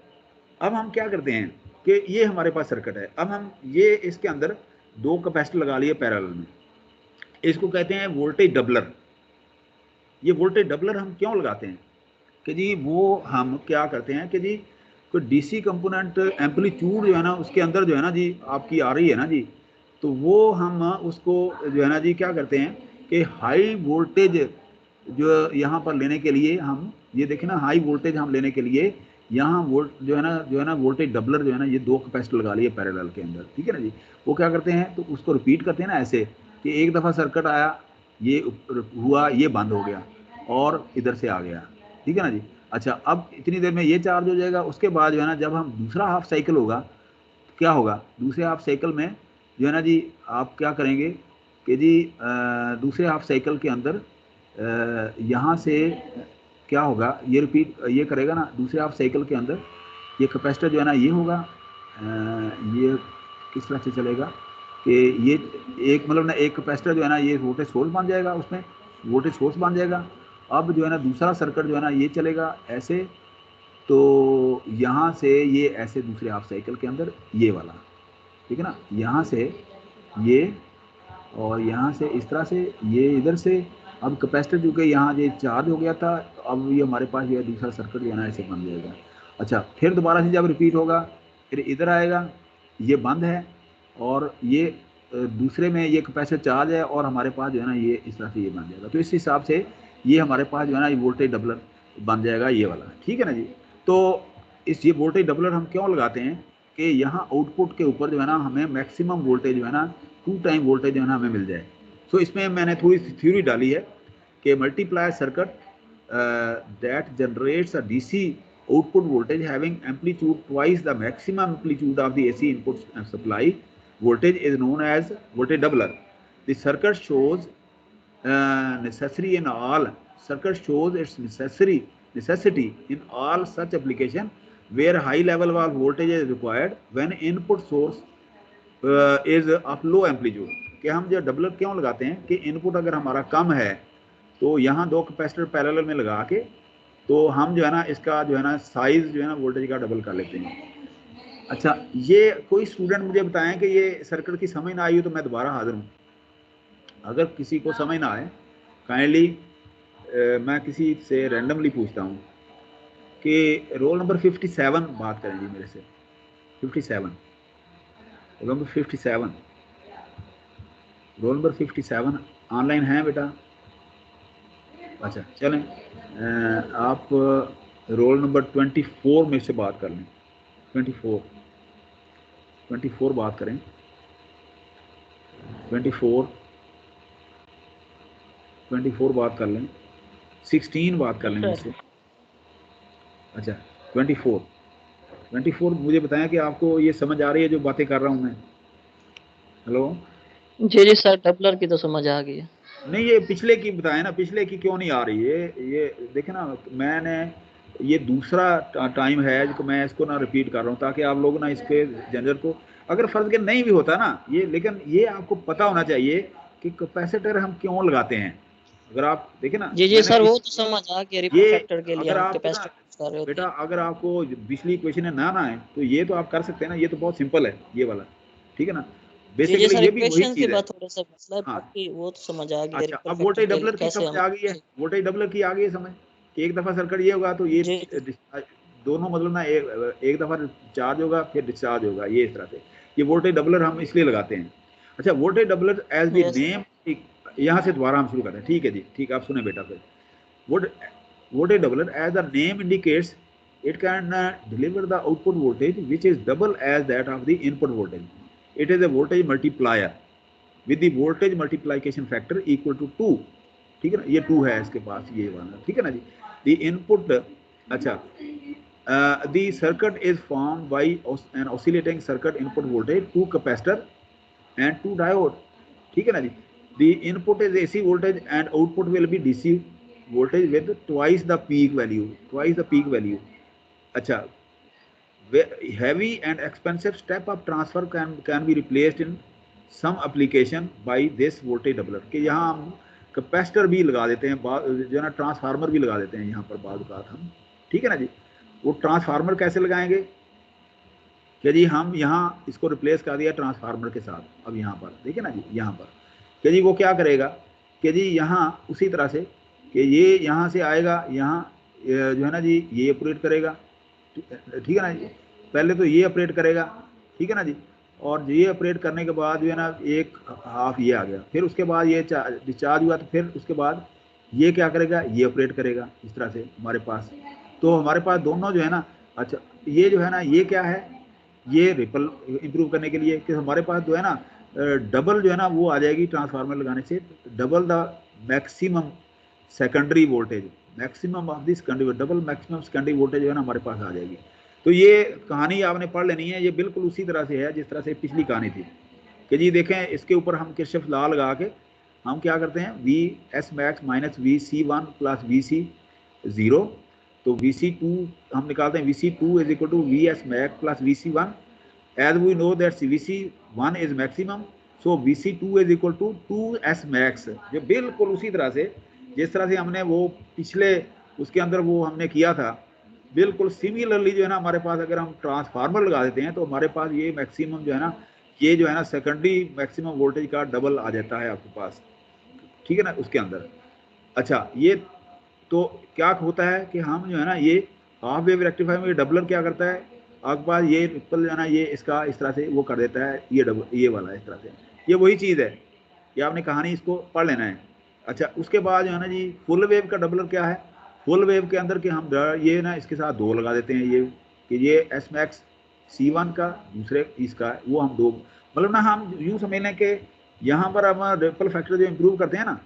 S1: अब हम क्या करते हैं कि ये हमारे पास सर्किट है, अब हम ये इसके अंदर दो कैपेसिटर लगा लिए पैरेलल में, इसको कहते हैं वोल्टेज डबलर। ये वोल्टेज डबलर हम क्यों लगाते हैं कि जी वो हम क्या करते हैं कि जी कोई डीसी कंपोनेंट एम्पलीट्यूड जो है ना उसके अंदर जो है ना जी आपकी आ रही है ना जी, तो वो हम उसको जो है ना जी क्या करते हैं कि हाई वोल्टेज जो यहाँ पर लेने के लिए हम ये देखें ना, हाई वोल्टेज हम लेने के लिए यहाँ वोल्ट जो है ना वोल्टेज डबलर जो है ना ये दो कैपेसिटर लगा लिए पैरेलल के अंदर, ठीक है ना जी। वो क्या करते हैं तो उसको रिपीट करते हैं ना ऐसे कि एक दफ़ा सर्किट आया, ये हुआ, ये बंद हो गया और इधर से आ गया, ठीक है ना जी। अच्छा, अब इतनी देर में ये चार्ज हो जाएगा, उसके बाद जो है ना जब हम दूसरा हाफ साइकिल होगा, क्या होगा दूसरे हाफ साइकिल में जो है ना जी आप क्या करेंगे कि जी दूसरे हाफ साइकिल के अंदर यहाँ से क्या होगा, ये रिपीट ये करेगा ना दूसरे हाफ साइकिल के अंदर, ये कैपेसिटर जो है ना ये होगा, ये किस तरह से चलेगा कि ये एक मतलब ना एक कैपेसिटर जो है ना ये वोल्टेज सोर्स बन जाएगा, उसमें वोल्टेज सोर्स बन जाएगा। अब जो है ना दूसरा सर्किट जो है ना ये चलेगा ऐसे, तो यहाँ से ये ऐसे दूसरे हाफ साइकिल के अंदर ये वाला, ठीक है ना, यहाँ से ये और यहाँ से इस तरह से ये इधर से। अब कैपेसिटर जो कि यहाँ ये चार्ज हो गया था, अब ये हमारे पास ये दूसरा सर्किट जो है ना ऐसे बन जाएगा। अच्छा, फिर दोबारा से जब रिपीट होगा फिर इधर आएगा, ये बंद है और ये दूसरे में ये कैपेसिटर चार्ज है और हमारे पास जो है ना ये इस तरह से ये बन जाएगा। तो इस हिसाब से ये हमारे पास जो है ना ये वोल्टेज डबलर बन जाएगा ये वाला, ठीक है ना जी। तो ये वोल्टेज डबलर हम क्यों लगाते हैं कि यहाँ आउटपुट के ऊपर जो है ना हमें मैक्सिमम वोल्टेज जो है ना 2 टाइम वोल्टेज जो है ना हमें मिल जाए। सो इसमें मैंने थोड़ी सी थ्योरी डाली है कि multiplier circuit that generates a DC output voltage having amplitude twice the maximum amplitude of the AC input supply voltage is known as voltage doubler. The circuit shows necessary in all circuit shows its necessity in all such application where high level of voltage is required when input source is of low amplitude. कि हम जो doubler क्यों लगाते हैं कि input अगर हमारा कम है तो यहाँ दो कैपेसिटर पैरेलल में लगा के तो हम जो है ना इसका जो है ना साइज जो है ना वोल्टेज का डबल कर लेते हैं। अच्छा, ये कोई स्टूडेंट मुझे बताएं कि ये सर्किट की समझ ना आई हो तो मैं दोबारा हाजिर हूँ। अगर किसी को समझ ना आए काइंडली मैं किसी से रैंडमली पूछता हूँ कि रोल नंबर 57 बात करें जी मेरे से। 57 roll number 57 roll number 57 online हैं बेटा? अच्छा चलें, आप रोल नंबर 24 में से बात कर लें। 24 बात करें। 24 बात कर लें। 16 बात कर लें मुझसे। अच्छा 24 मुझे बताएं कि आपको ये समझ आ रही है जो बातें कर रहा हूँ मैं? हेलो
S4: जी सर, डबलर की तो समझ आ गई है।
S1: नहीं, ये पिछले की बताएं ना, पिछले की क्यों नहीं आ रही है? ये देखे ना, मैंने ये दूसरा टाइम है जो मैं इसको ना रिपीट कर रहा हूँ ताकि आप लोग ना इसके जनरल को अगर फर्ज के नहीं भी होता ना ये, लेकिन ये आपको पता होना चाहिए कि कैपेसिटर हम क्यों लगाते हैं। अगर आप देखें ना
S4: जी सर, वो तो समझ आ गया, रिपल फैक्टर के लिए
S1: अगर
S4: हम
S1: आप
S4: कैपेसिटर कर रहे होते
S1: बेटा
S4: हैं।
S1: अगर आपको पिछली इक्वेशन ना आए तो ये तो आप कर सकते हैं ना, ये तो बहुत सिंपल है ये वाला, ठीक है ना।
S4: जी सर,
S1: बेसिकली ये भी वही
S4: इक्वेशन के
S1: चीज है।
S4: बाद थोड़ा सा मसला है,
S1: हाँ,
S4: बाकी वो तो समझ आ गया।
S1: अच्छा,
S4: रिपल
S1: अब
S4: फैक्टर
S1: वोल्टेज
S4: के लिए
S1: डबलर की
S4: कैसे
S1: समझ
S4: हम
S1: आ गई है। वोल्टेज डबलर की आ गई है समझ कि एक दफा सर्किट ये होगा तो ये
S4: जी
S1: दोनों मतलब ना एक दफा चार्ज होगा फिर डिस्चार्ज होगा, ये इस तरह से ये वोल्टेज डबलर हम इसलिए लगाते हैं। अच्छा, voltage doubler as the
S4: yes
S1: name, यहाँ से दोबारा हम शुरू करते हैं, ठीक है जी, ठीक, आप सुने बेटा। फिर voltage doubler as the name indicates it can deliver the output voltage which is double as that of the input voltage. It is a voltage multiplier with the voltage multiplication factor equal to 2, ठीक है ना, ये 2 है इसके पास ये वाला, ठीक है ना जी। the input अच्छा, the circuit is formed by an oscillating circuit input voltage, 2 capacitor and 2 diode, ठीक है ना जी। the input is AC voltage and output will be DC voltage with twice the peak value। अच्छा, heavy and expensive step up transfer can be replaced in some application by this voltage doubler, कि यहाँ हम capacitor भी लगा देते हैं, जो है ना ट्रांसफार्मर भी लगा देते हैं यहाँ पर बाद बात हम, ठीक है ना जी। वो ट्रांसफार्मर कैसे लगाएंगे कि जी हम यहाँ इसको रिप्लेस कर दिया ट्रांसफार्मर के साथ। अब यहाँ पर देखिए ना जी, यहाँ पर कि जी वो क्या करेगा कि जी यहाँ उसी तरह से कि ये यहाँ से आएगा, यहाँ जो है ना जी ये ऑपरेट करेगा, ठीक है ना जी। पहले तो ये ऑपरेट करेगा, ठीक है ना जी, और ये ऑपरेट करने के बाद जो है ना एक हाफ ये आ गया, फिर उसके बाद ये डिस्चार्ज हुआ, तो फिर उसके बाद ये क्या करेगा, ये ऑपरेट करेगा, इस तरह से हमारे पास। तो हमारे पास दोनों जो है ना, अच्छा ये जो है ना ये क्या है, ये रिपल इंप्रूव करने के लिए कि हमारे पास जो है ना डबल जो है ना वो आ जाएगी ट्रांसफार्मर लगाने से, double the maximum secondary voltage, maximum of this double maximum secondary voltage जो है ना हमारे पास आ जाएगी। तो ये कहानी आपने पढ़ लेनी है, ये बिल्कुल उसी तरह से है जिस तरह से पिछली कहानी थी कि जी देखें इसके ऊपर हम किरचॉफ लॉ लगा के हम क्या करते हैं, V S max minus V C one plus V C zero, तो वी सी टू हम निकालते हैं, V C two is equal to V S max plus V C one, as we know that V C one is maximum, so V C two is equal to two S max. जो बिल्कुल उसी तरह से जिस तरह से हमने वो पिछले उसके अंदर वो हमने किया था, बिल्कुल सिमिलरली जो है ना हमारे पास अगर हम ट्रांसफार्मर लगा देते हैं तो हमारे पास ये मैक्सिमम जो है ना, ये जो है ना सेकेंडरी मैक्सिमम वोल्टेज का डबल आ जाता है आपके पास, ठीक है ना उसके अंदर। अच्छा, ये तो क्या होता है कि हम जो है ना ये हाफ वेव रेक्टिफायर में डबलर क्या करता है, आपके पास ये रिपल जो है ना ये इसका इस तरह से वो कर देता है, ये डबल ये वाला इस तरह से, ये वही चीज़ है, ये आपने कहानी इसको पढ़ लेना है। अच्छा, उसके बाद जो है ना जी फुल वेव का डबलर क्या है, फुल वेव के अंदर कि हम ये ना इसके साथ दो लगा देते हैं, ये कि ये एस मैक्स सी वन का दूसरे इसका वो हम दो, मतलब ना हम यूँ समझ लें कि यहाँ पर हम रिपल फैक्टर जो इम्प्रूव करते हैं ना,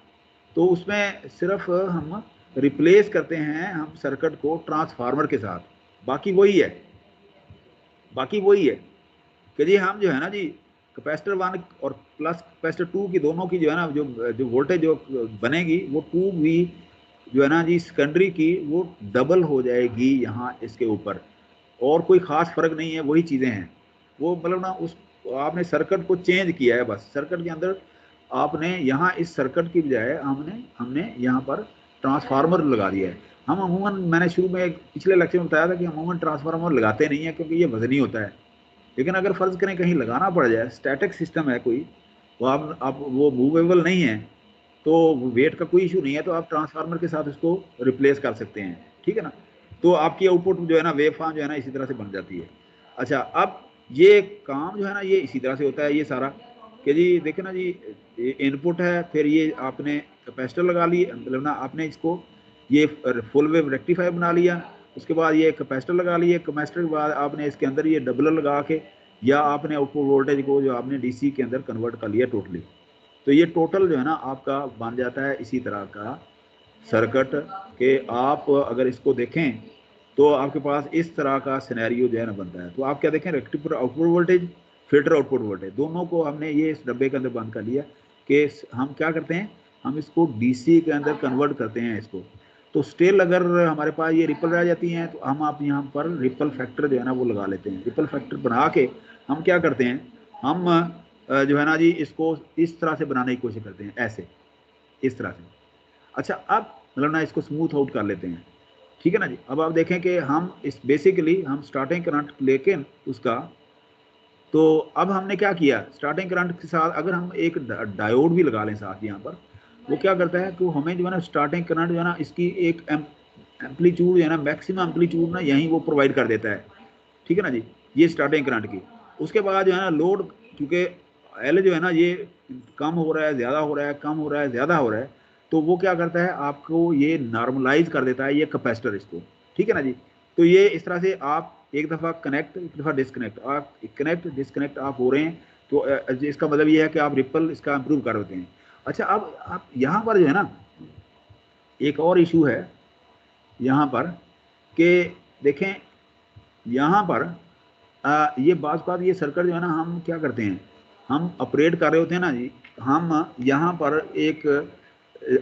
S1: तो उसमें सिर्फ हम रिप्लेस करते हैं हम सर्किट को ट्रांसफार्मर के साथ, बाकी वही है, बाकी वही है कि जी हम जो है ना जी कैपेसिटर वन और प्लस कैपेसिटर टू की दोनों की जो है ना जो वोल्टेज जो बनेगी वो टू वी जो है ना जी सेकेंडरी की वो डबल हो जाएगी यहाँ इसके ऊपर, और कोई ख़ास फ़र्क नहीं है, वही चीज़ें हैं वो, मतलब ना उस आपने सर्किट को चेंज किया है बस, सर्किट के अंदर आपने यहाँ इस सर्किट की बजाय हमने यहाँ पर ट्रांसफार्मर लगा दिया है। हम अमूमन मैंने शुरू में पिछले लेक्चर में बताया था कि अमूमन ट्रांसफार्मर लगाते नहीं है क्योंकि ये वजनी होता है, लेकिन अगर फ़र्ज़ करें कहीं लगाना पड़ जाए, स्टैटिक सिस्टम है कोई, वो आप वो मूवेबल नहीं है, तो वेट का कोई इशू नहीं है, तो आप ट्रांसफार्मर के साथ उसको रिप्लेस कर सकते हैं, ठीक है ना। तो आपकी आउटपुट जो है ना वेव फॉर्म जो है ना इसी तरह से बन जाती है। अच्छा, अब ये काम जो है ना ये इसी तरह से होता है ये सारा कि जी देखे ना जी इनपुट है, फिर ये आपने कैपेसिटर लगा ली, मतलब ना आपने इसको ये फुल वेव रेक्टिफायर बना लिया, उसके बाद ये कैपेसिटर लगा लिए, कैपेसिटर के बाद आपने इसके अंदर ये डबलर लगा के या आपने आउटपुट वोल्टेज को जो आपने डीसी के अंदर कन्वर्ट कर लिया टोटली, तो ये टोटल जो है ना आपका बन जाता है इसी तरह का सर्किट के आप अगर इसको देखें तो आपके पास इस तरह का सिनेरियो जो है ना बनता है। तो आप क्या देखें, rectifier output voltage, filter output voltage, दोनों को हमने ये इस डब्बे के अंदर बंद कर लिया कि हम क्या करते हैं, हम इसको डीसी के अंदर कन्वर्ट करते हैं इसको। तो स्टिल अगर हमारे पास ये रिपल रह जाती हैं तो हम आप यहाँ पर रिपल फैक्टर जो है ना वो लगा लेते हैं। रिपल फैक्टर बना के हम क्या करते हैं, हम जो है ना जी इसको इस तरह से बनाने की कोशिश करते हैं, ऐसे इस तरह से। अच्छा, अब मतलब ना इसको स्मूथ आउट कर लेते हैं, ठीक है ना जी। अब आप देखें कि हम इस बेसिकली हम स्टार्टिंग करंट लेके उसका, तो अब हमने क्या किया, स्टार्टिंग करंट के साथ अगर हम एक डायोड भी लगा लें साथ यहाँ पर, वो क्या करता है कि हमें जो है ना स्टार्टिंग करंट जो है ना इसकी एक एम्पलीट्यूड जो है ना मैक्सिमम एम्पलीट्यूड ना यहीं वो प्रोवाइड कर देता है, ठीक है ना जी, ये स्टार्टिंग करंट की। उसके बाद जो है ना लोड, क्योंकि एल जो है ना ये कम हो रहा है, ज़्यादा हो रहा है, कम हो रहा है, ज़्यादा हो रहा है, तो वो क्या करता है आपको ये नॉर्मलाइज कर देता है ये कैपेसिटर इसको, ठीक है ना जी। तो ये इस तरह से आप एक दफ़ा कनेक्ट, एक दफ़ा डिसकनेक्ट, आप कनेक्ट डिसकनेक्ट आप हो रहे हैं, तो इसका मतलब ये है कि आप रिपल इसका इम्प्रूव कर देते हैं। अच्छा, अब आप यहाँ पर जो है ना एक और इशू है यहाँ पर कि देखें यहाँ पर ये बात ये सर्किट जो है ना, हम क्या करते हैं, हम ऑपरेट कर रहे होते हैं ना जी, हम यहाँ पर एक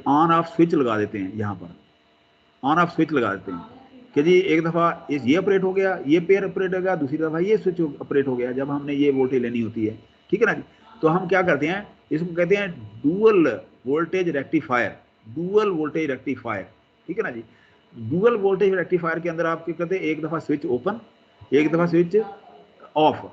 S1: ऑन ऑफ स्विच लगा देते हैं, यहाँ पर ऑन ऑफ स्विच लगा देते हैं कि जी एक दफ़ा ये ऑपरेट हो गया, ये पेयर ऑपरेट हो गया, दूसरी दफ़ा ये स्विच ऑपरेट हो गया, जब हमने ये वोल्टेज लेनी होती है, ठीक है ना जी। तो हम क्या करते हैं, इसको कहते हैं dual voltage rectifier, dual voltage rectifier, ठीक है ना जी। डुअल वोल्टेज रेक्टिफायर के अंदर आप क्या करते हैं, एक दफ़ा स्विच ओपन, एक दफ़ा स्विच ऑफ,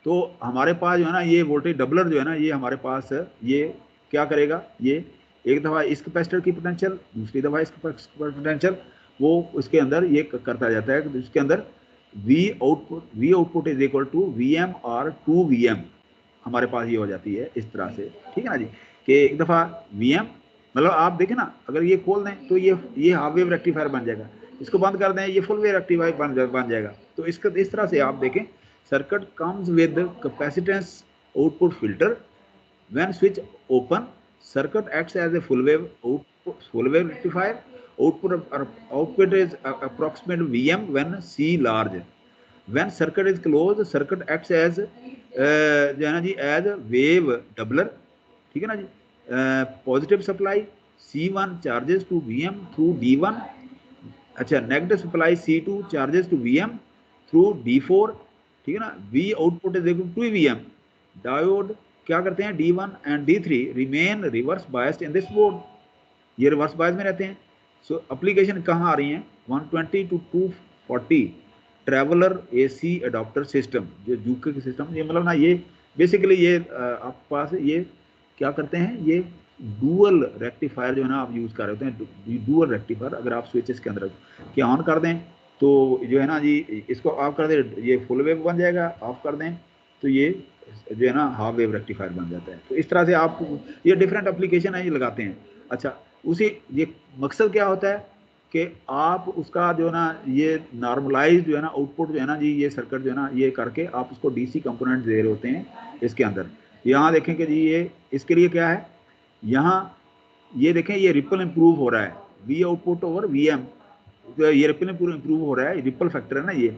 S1: तो हमारे पास जो है ना ये वोल्टेज डबलर जो है ना, ये हमारे पास ये क्या करेगा, ये एक दफ़ा इस कैपेसिटर की पोटेंशियल, दूसरी दफ़ा इस पोटेंशियल, वो उसके अंदर ये करता जाता है, तो इसके अंदर V output is equal to V M और 2 VM हमारे पास ये हो जाती है इस तरह से, ठीक है ना जी। कि एक दफ़ा VM, मतलब आप देखें ना, अगर ये खोल दें तो ये हाफ वेव रेक्टिफायर बन जाएगा, इसको बंद कर दें ये फुल वेव रेक्टिफायर बन जाएगा। तो इसका इस तरह से आप देखें, circuit comes with capacitance output filter, when switch open circuit acts as a full wave rectifier, output is approximate Vm when C large, when circuit is closed circuit acts as जो है ना जी as wave doubler, ठीक है ना जी। Positive supply C1 charges to Vm through D1, अच्छा negative supply C2 charges to Vm through D4, ठीक है ना। V output is equal to Vm, diode क्या करते हैं, D1 and D3 remain reverse biased in this board, ये reverse bias में रहते हैं। सो एप्लीकेशन कहाँ आ रही हैं, 120 to 240 traveller AC adopter system, जो जूके के सिस्टम, ये मतलब ना ये बेसिकली ये आपके पास ये क्या करते हैं, ये डुअल रेक्टिफायर जो है ना आप यूज़ कर रहे होते हैं, डुअल रेक्टिफायर अगर आप स्विचेस के अंदर क्या ऑन कर दें तो जो है ना जी, इसको ऑफ कर दें ये फुल वेव बन जाएगा, ऑफ कर दें तो ये जो है ना हाफ वेव रेक्टिफायर बन जाता है। तो इस तरह से आप ये डिफरेंट एप्लीकेशन है ये लगाते हैं। अच्छा, उसी ये मकसद क्या होता है कि आप उसका जो है ना ये नॉर्मलाइज जो है ना आउटपुट जो है ना जी, ये सर्किट जो है ना ये करके आप उसको DC कंपोनेंट दे रहे होते हैं इसके अंदर। यहाँ देखें कि जी ये इसके लिए क्या है, यहाँ ये देखें ये रिपल इम्प्रूव हो रहा है, V आउटपुट ओवर VM, ये रिपल इम्प्रूव हो रहा है, रिपल फैक्टर है ना ये।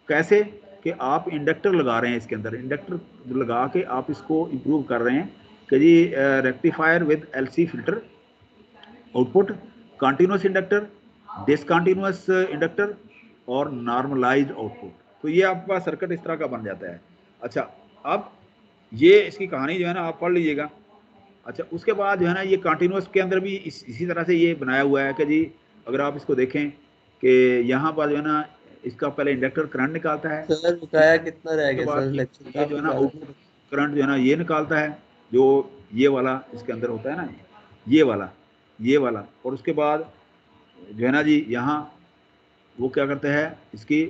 S1: कैसे कि आप इंडक्टर लगा रहे हैं इसके अंदर, इंडक्टर लगा के आप इसको इम्प्रूव कर रहे हैं कि जी rectifier with LC filter output, continuous inductor, discontinuous inductor और नॉर्मलाइज्ड आउटपुट। तो ये आपके पास सर्किट इस तरह का बन जाता है। अच्छा, अब ये इसकी कहानी जो है ना आप पढ़ लीजिएगा। अच्छा, उसके बाद जो है ना ये कंटिन्यूस के अंदर भी इसी तरह से ये बनाया हुआ है कि जी अगर आप इसको देखें कि यहाँ पर जो है ना इसका पहले इंडक्टर करंट निकालता है,
S2: सर बकाया कितना रह
S1: उसके
S2: गया
S1: बाद
S2: सर, लेक्चर
S1: ये जो है ना आउटपुट करंट जो है ना ये निकालता है, जो ये वाला इसके अंदर होता है ना, ये वाला और उसके बाद जो है ना जी यहाँ वो क्या करते हैं इसकी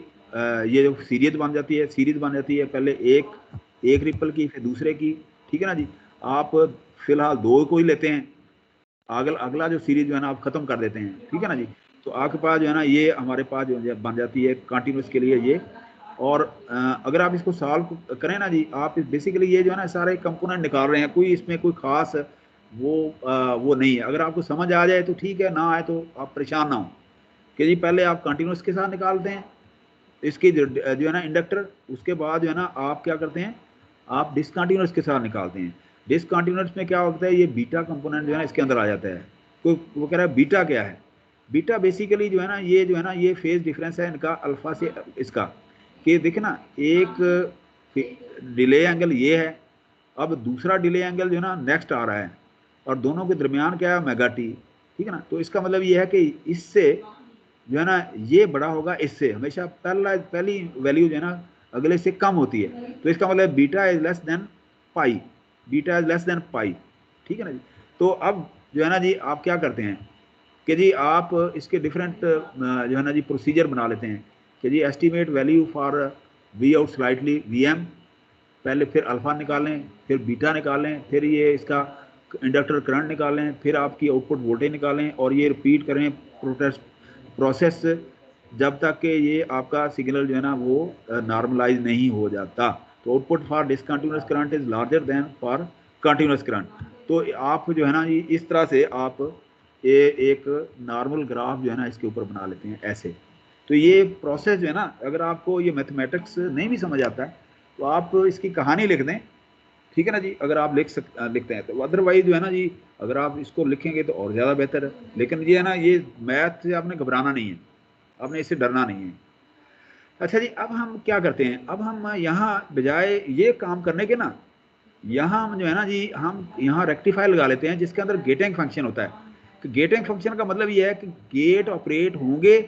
S1: ये जो सीरीज बन जाती है, पहले एक रिपल की फिर दूसरे की, ठीक है ना जी। आप फिलहाल 2 को ही लेते हैं, अगला जो सीरीज जो है ना आप खत्म कर देते हैं, ठीक है ना जी। तो आपके पास जो है ना ये हमारे पास जो बन जाती है कंटिन्यूस के लिए ये। और अगर आप इसको सॉल्व करें ना जी, आप बेसिकली ये जो है ना सारे कंपोनेंट निकाल रहे हैं, कोई इसमें कोई खास वो नहीं है। अगर आपको समझ आ जाए तो ठीक है, ना आए तो आप परेशान ना हो कि जी पहले आप कंटिन्यूस के साथ निकालते हैं इसकी जो है ना इंडक्टर, उसके बाद जो है ना आप क्या करते हैं, आप डिसकंटिन्यूस के साथ निकालते हैं। डिसकंटिन्यूस में क्या होता है, ये बीटा कंपोनेंट जो है ना इसके अंदर आ जाता है। कोई वो कह रहा है बीटा क्या है, बीटा बेसिकली जो है ना ये फेज डिफरेंस है इनका अल्फा से इसका, कि देखे ना एक डिले एंगल ये है, अब दूसरा डिले एंगल जो है ना नेक्स्ट आ रहा है और दोनों के दरमियान क्या है मेगा टी, ठीक है ना। तो इसका मतलब ये है कि इससे जो है ना ये बड़ा होगा इससे, हमेशा पहली वैल्यू जो है ना अगले से कम होती है। तो इसका मतलब beta is less than pi, ठीक है ना जी। तो अब जो है ना जी आप क्या करते हैं कि जी आप इसके डिफरेंट जो है ना जी प्रोसीजर बना लेते हैं कि जी estimate value for V out slightly VM, पहले फिर अल्फा निकालें, फिर बीटा निकालें, फिर ये इसका इंडक्टर करंट निकालें, फिर आपकी आउटपुट वोल्टेज निकालें और ये रिपीट करें प्रोसेस जब तक कि ये आपका सिग्नल जो है ना वो नॉर्मलाइज नहीं हो जाता। तो output for discontinuous current is larger than for continuous current. तो आप जो है ना इस तरह से आप एक नॉर्मल ग्राफ जो है ना इसके ऊपर बना लेते हैं ऐसे। तो ये प्रोसेस जो है ना, अगर आपको ये मैथमेटिक्स नहीं भी समझ आता है तो आप इसकी कहानी लिख दें, ठीक है ना जी, अगर आप लिखते हैं तो। अदरवाइज जो है ना जी, अगर आप इसको लिखेंगे तो और ज़्यादा बेहतर है। लेकिन ये है ना, ये मैथ से आपने घबराना नहीं है, आपने इससे डरना नहीं है। अच्छा जी, अब हम क्या करते हैं, अब हम यहाँ बजाय ये काम करने के ना, यहाँ हम जो है ना जी, हम यहाँ रेक्टिफाई लगा लेते हैं जिसके अंदर गेटिंग फंक्शन होता है। कि गेटिंग फंक्शन का मतलब ये है कि गेट ऑपरेट होंगे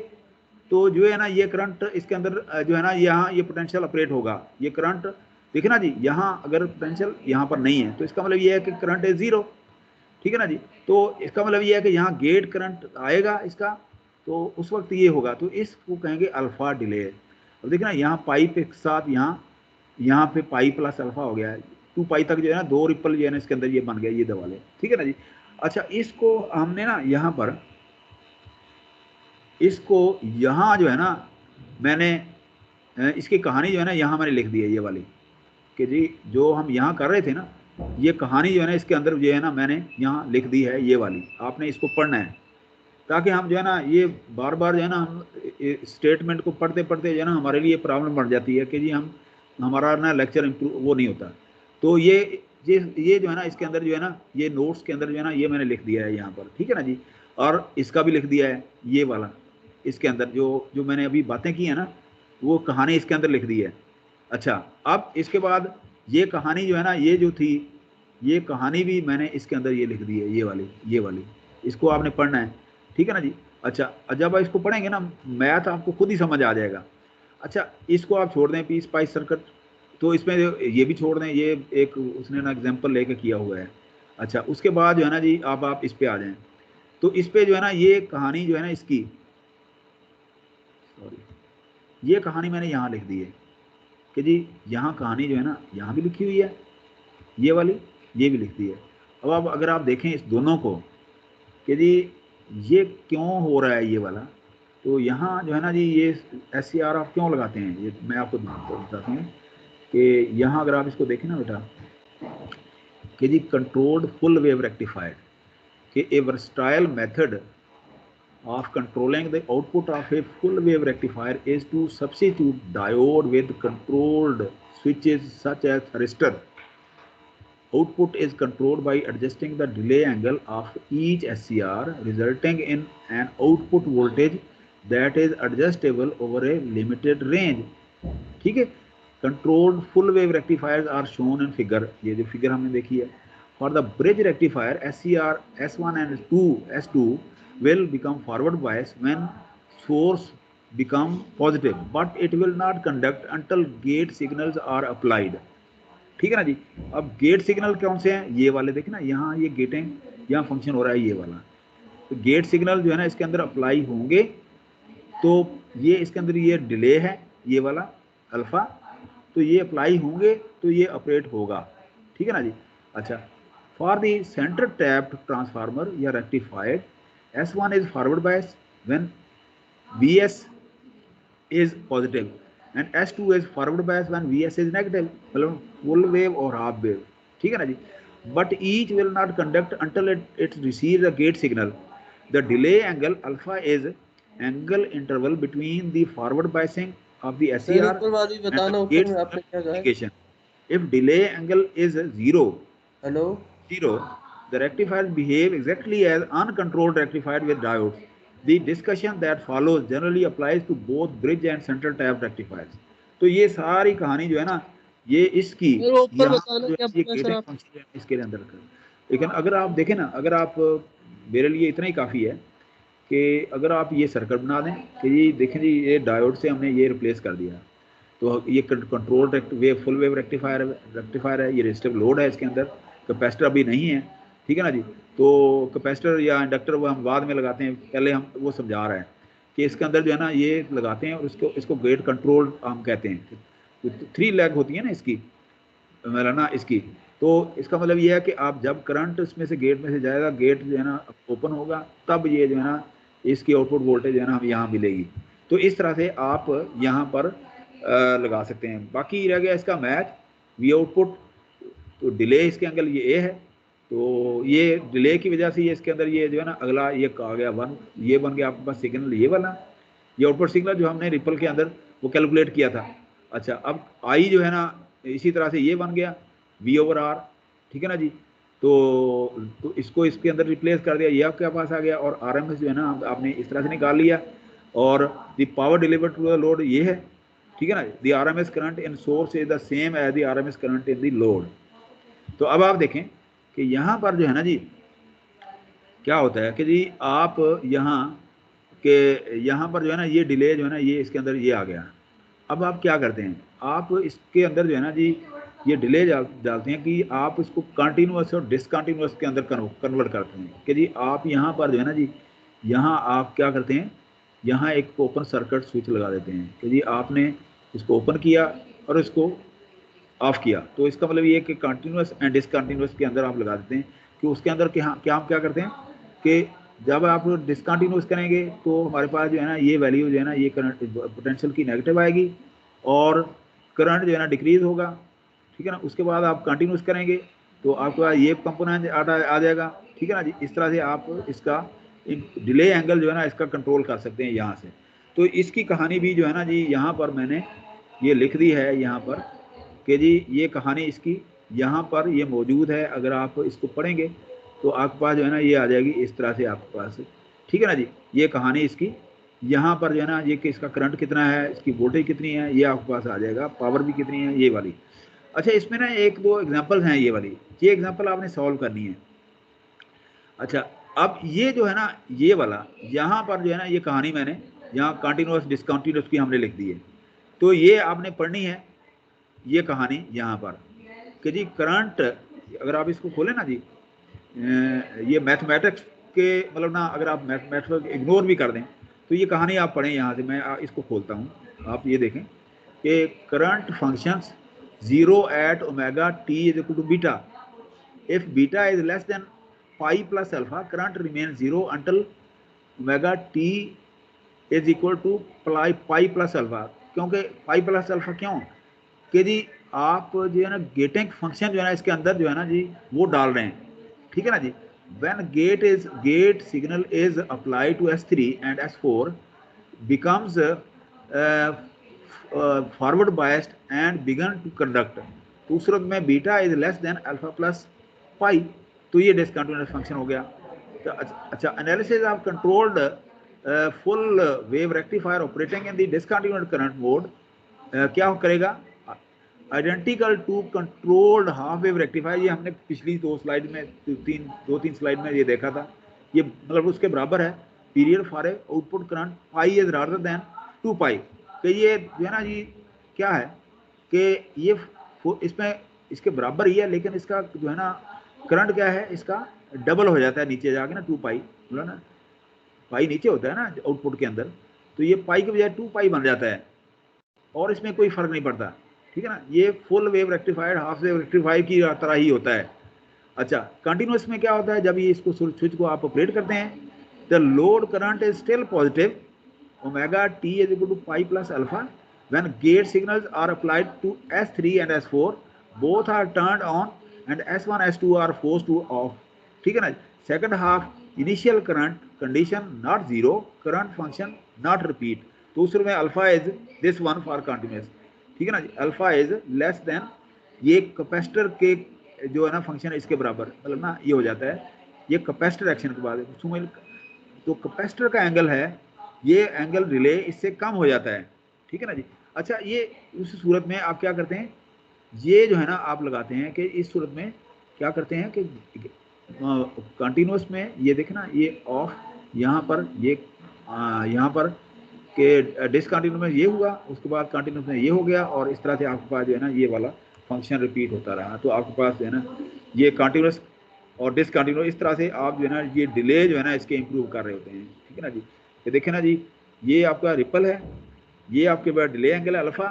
S1: तो जो है ना ये करंट इसके अंदर जो है ना यहाँ ये पोटेंशियल ऑपरेट होगा। ये करंट देखिए ना जी, यहाँ अगर पोटेंशियल यहाँ पर नहीं है तो इसका मतलब ये है कि करंट इज जीरो, ठीक है ना जी। तो इसका मतलब ये है कि यहाँ गेट करंट आएगा इसका, तो उस वक्त ये होगा, तो इसको कहेंगे अल्फा डिले। अब देखिए ना, यहाँ पाइप एक साथ यहाँ पे पाई प्लस अल्फा हो गया है, 2 पाई तक जो है ना 2 रिपल जो है ना इसके अंदर ये बन गया, ये दबा ले, ठीक है ना जी। अच्छा, इसको हमने ना यहाँ पर, इसको यहाँ जो है ना मैंने इसकी कहानी जो है ना यहाँ मैंने लिख दी है ये वाली, कि जी जो हम यहाँ कर रहे थे ना, ये कहानी जो है ना इसके अंदर जो है ना मैंने यहाँ लिख दी है ये वाली। आपने इसको पढ़ना है ताकि हम जो है ना ये बार बार जो है ना हम स्टेटमेंट को पढ़ते पढ़ते जो है ना हमारे लिए प्रॉब्लम बढ़ जाती है कि जी हम हमारा ना लेक्चर इम्प्रूव वो नहीं होता। तो ये जो है ना इसके अंदर जो है ना ये नोट्स के अंदर जो है ना ये मैंने लिख दिया है यहाँ पर, ठीक है ना जी। और इसका भी लिख दिया है ये वाला, इसके अंदर जो मैंने अभी बातें की है ना वो कहानी इसके अंदर लिख दी है। अच्छा, अब इसके बाद ये कहानी जो है ना ये जो थी ये कहानी भी मैंने इसके अंदर ये लिख दी है, ये वाली इसको आपने पढ़ना है, ठीक है ना जी। अच्छा, जब आप इसको पढ़ेंगे ना मैथ आपको खुद ही समझ आ जाएगा। अच्छा, इसको आप छोड़ दें पी स्पाइस सर्किट, तो इसमें ये भी छोड़ दें, ये एक उसने ना एग्जाम्पल लेके किया हुआ है। अच्छा, उसके बाद जो है ना जी अब आप इस पे आ जाएं, तो इस पे जो है ना ये कहानी जो है ना इसकी, सॉरी, ये कहानी मैंने यहाँ लिख दी है कि जी यहाँ कहानी जो है ना यहाँ भी लिखी हुई है, ये वाली ये भी लिख दी है। अब अगर आप देखें इस दोनों को कि जी ये क्यों हो रहा है ये वाला, तो यहाँ जो है ना जी ये SCR आप क्यों लगाते हैं, ये मैं आपको बताता हूँ कि यहाँ अगर आप इसको देखें ना बेटा कि जी कंट्रोल्ड फुल वेव रेक्टिफायर कि a versatile method of controlling the output of a full wave rectifier is to substitute diode with controlled switches such as thyristor. Output is controlled by adjusting the delay angle of each SCR, resulting in an output voltage that is adjustable over a limited range. ठीक है, controlled full wave rectifiers are shown in figure, ये जो figure हमने देखी है। For the bridge rectifier, SCR S1 and S2 will become forward bias when source become positive, but it will not conduct until gate signals are applied, ठीक है ना जी। अब gate signal कौन से हैं, ये वाले देखें ना, यहाँ ये गेटिंग यहाँ फंक्शन हो रहा है ये वाला, तो गेट सिग्नल जो है ना इसके अंदर अप्लाई होंगे तो ये इसके अंदर ये डिले है ये वाला अल्फा, तो ये अप्लाई होंगे तो ये ऑपरेट होगा, ठीक है ना जी। अच्छा, for the centre tapped transformer या rectified S1 is forward bias when Vs is positive and S2 is forward bias when Vs is negative, मतलब full wave और half wave, ठीक है ना जी। But each will not conduct until it receives a gate signal. The delay angle alpha is angle interval between the forward biasing of the SCR and the gate communication. If delay angle is zero, the rectifiers behave exactly as uncontrolled rectifier with diodes. The discussion that follows generally applies to both bridge and central tap rectifiers. तो ये सारी कहानी जो है ना ये इसकी यहाँ जो है ये गेटिंग फंक्शन इसके अंदर कर। लेकिन अगर आप देखें ना, अगर आप मेरे लिए इतना ही काफ़ी है कि अगर आप ये सर्किट बना दें कि ये देखें जी ये डायोड से हमने ये रिप्लेस कर दिया, तो ये control wave full wave rectifier है, ये रेजिस्टिव लोड है इसके अंदर, कैपेसिटर अभी नहीं है, ठीक है ना जी। तो कैपेसिटर या इंडक्टर वो हम बाद में लगाते हैं, पहले हम वो समझा रहा है कि इसके अंदर जो है ना ये लगाते हैं और इसको गेट कंट्रोल हम कहते हैं। तो 3 लेग होती है ना इसकी, मतलब ना इसकी, तो इसका मतलब ये है कि आप जब करंट इसमें से गेट में से जाएगा, गेट जो है ना ओपन होगा, तब ये जो है ना इसकी आउटपुट वोल्टेज जो है ना हम यहाँ मिलेगी। तो इस तरह से आप यहाँ पर लगा सकते हैं। बाकी रह गया इसका मैथ वी आउटपुट, तो डिले इसके एंगल ये ए है, तो ये डिले की वजह से ये इसके अंदर ये जो है ना अगला ये आ गया 1, ये बन गया आपके पास सिग्नल ये वाला। ये आउटपुट सिग्नल जो हमने रिपल के अंदर वो कैलकुलेट किया था। अच्छा, अब आई जो है ना इसी तरह से ये बन गया V/R, ठीक है ना जी। तो इसको इसके अंदर रिप्लेस कर दिया, ये आपके पास आ गया, और RMS जो है ना आपने इस तरह से निकाल लिया, और the power delivered to the load ये है, ठीक है ना। The RMS current in source is the same as the RMS current in the load. तो अब आप देखें कि यहाँ पर जो है ना जी क्या होता है कि जी आप यहाँ पर जो है ना ये डिले जो है ना ये इसके अंदर ये आ गया। अब आप क्या करते हैं, आप इसके अंदर जो है ना जी ये डिले डालते हैं कि आप इसको कंटिन्यूअस और डिसकंटिन्यूअस के अंदर कन्वर्ट करते हैं कि जी आप यहाँ पर जो है ना जी यहाँ आप क्या करते हैं, यहाँ एक ओपन सर्किट स्विच लगा देते हैं कि जी आपने इसको ओपन किया और इसको ऑफ किया। तो इसका मतलब ये कि कंटिन्यूअस एंड डिसकंटिन्यूअस के अंदर आप लगा देते हैं कि उसके अंदर क्या हम क्या करते हैं कि जब आप डिसकंटिन्यूअस करेंगे तो हमारे पास जो है ना ये वैल्यू जो है ना ये करंट पोटेंशियल की नेगेटिव आएगी और करंट जो है ना डिक्रीज होगा, ठीक है ना। उसके बाद आप कंटिन्यूस करेंगे तो आपके पास ये कंपोनेंट आ जाएगा, ठीक है ना जी। इस तरह से आप इसका डिले एंगल जो है ना इसका कंट्रोल कर सकते हैं यहाँ से। तो इसकी कहानी भी जो है ना जी यहाँ पर मैंने ये लिख दी है यहाँ पर कि जी ये कहानी इसकी यहाँ पर ये मौजूद है। अगर आप इसको पढ़ेंगे तो आपके पास जो है ना ये आ जाएगी इस तरह से आपके पास, ठीक है ना जी। ये कहानी इसकी यहाँ पर जो है ना ये कि इसका करंट कितना है, इसकी वोल्टेज कितनी है, ये आपके पास आ जाएगा, पावर भी कितनी है, ये वाली। अच्छा, इसमें ना एक दो एग्जांपल्स हैं, ये वाली ये एग्जांपल आपने सॉल्व करनी है। अच्छा, अब ये जो है ना ये वाला यहाँ पर जो है ना ये कहानी मैंने यहाँ कंटिन्यूअस डिसकंटिन्यूअस की हमने लिख दी है। तो ये आपने पढ़नी है ये कहानी यहाँ पर कि जी करंट, अगर आप इसको खोलें ना जी ये मैथमेटिक्स के मतलब ना अगर आप मैथमेटिक्स इग्नोर भी कर दें तो ये कहानी आप पढ़ें यहाँ से। मैं इसको खोलता हूँ, आप ये देखें कि current functions 0 at omega t is equal to beta. If beta is less than pi plus alpha, current remains 0 until omega t is equal to pi plus alpha. क्योंकि pi plus alpha क्यों कि जी आप जो है ना getting function जो है ना इसके अंदर जो है ना जी वो डाल रहे हैं, ठीक है ना जी। when gate signal is applied to S3 and S4 becomes forward biased and began to conduct, तो उस सूरत में beta is less than alpha plus pi, तो ये डिसकंटिन्यूअस फंक्शन हो गया। तो अच्छा, analysis of controlled full wave rectifier operating in the discontinuous current mode क्या करेगा, identical to controlled half wave rectifier. ये हमने पिछली दो तीन स्लाइड में ये देखा था, ये मतलब उसके बराबर है। Period for a output current pi is rather than 2 पाई। तो ये जो है ना जी क्या है कि ये इसमें इसके बराबर ही है, लेकिन इसका जो है ना करंट क्या है इसका डबल हो जाता है नीचे जाके ना 2 पाई, बोला ना पाई नीचे होता है ना आउटपुट के अंदर, तो ये पाई के बजाय 2 पाई बन जाता है और इसमें कोई फर्क नहीं पड़ता, ठीक है ना। ये full wave rectifier half wave rectifier की तरह ही होता है। अच्छा, कंटिन्यूअस में क्या होता है, जब ये इसको स्विच को आप ऑपरेट करते हैं, the load current is still positive, omega t is equal to pi plus alpha. When gate signals are applied to S3 and S4, both are turned on and S1 S2 are forced to off, ठीक है ना। Second half initial current condition not zero, current function not repeat, तो उस में alpha is this one for continuous, ठीक है ना जी। Alpha is less then ये कैपेसिटर के जो है ना फंक्शन है इसके बराबर, मतलब ना ये हो जाता है ये कैपेसिटर एक्शन के बाद, तो कैपेसिटर का एंगल है ये एंगल रिले इससे कम हो जाता है, ठीक है ना जी। अच्छा, ये उस सूरत में आप क्या करते हैं, ये जो है ना आप लगाते हैं कि इस सूरत में क्या करते हैं कि कंटिन्यूअस में ये देखना ये ऑफ यहाँ पर ये यहाँ पर के डिसकंटिन्यूअस में ये हुआ, उसके बाद कंटिन्यूअस में ये हो गया, और इस तरह से आपके पास जो है ना ये वाला फंक्शन रिपीट होता रहा। तो आपके पास जो है ना ये कंटिन्यूअस और डिसकंटिन्यूअस इस तरह से आप जो है ना ये डिले जो है ना इसके इम्प्रूव कर रहे होते हैं, ठीक है ना जी। ये देखें ना जी ये आपका रिपल है, ये आपके पास डिले एंगल है अल्फा,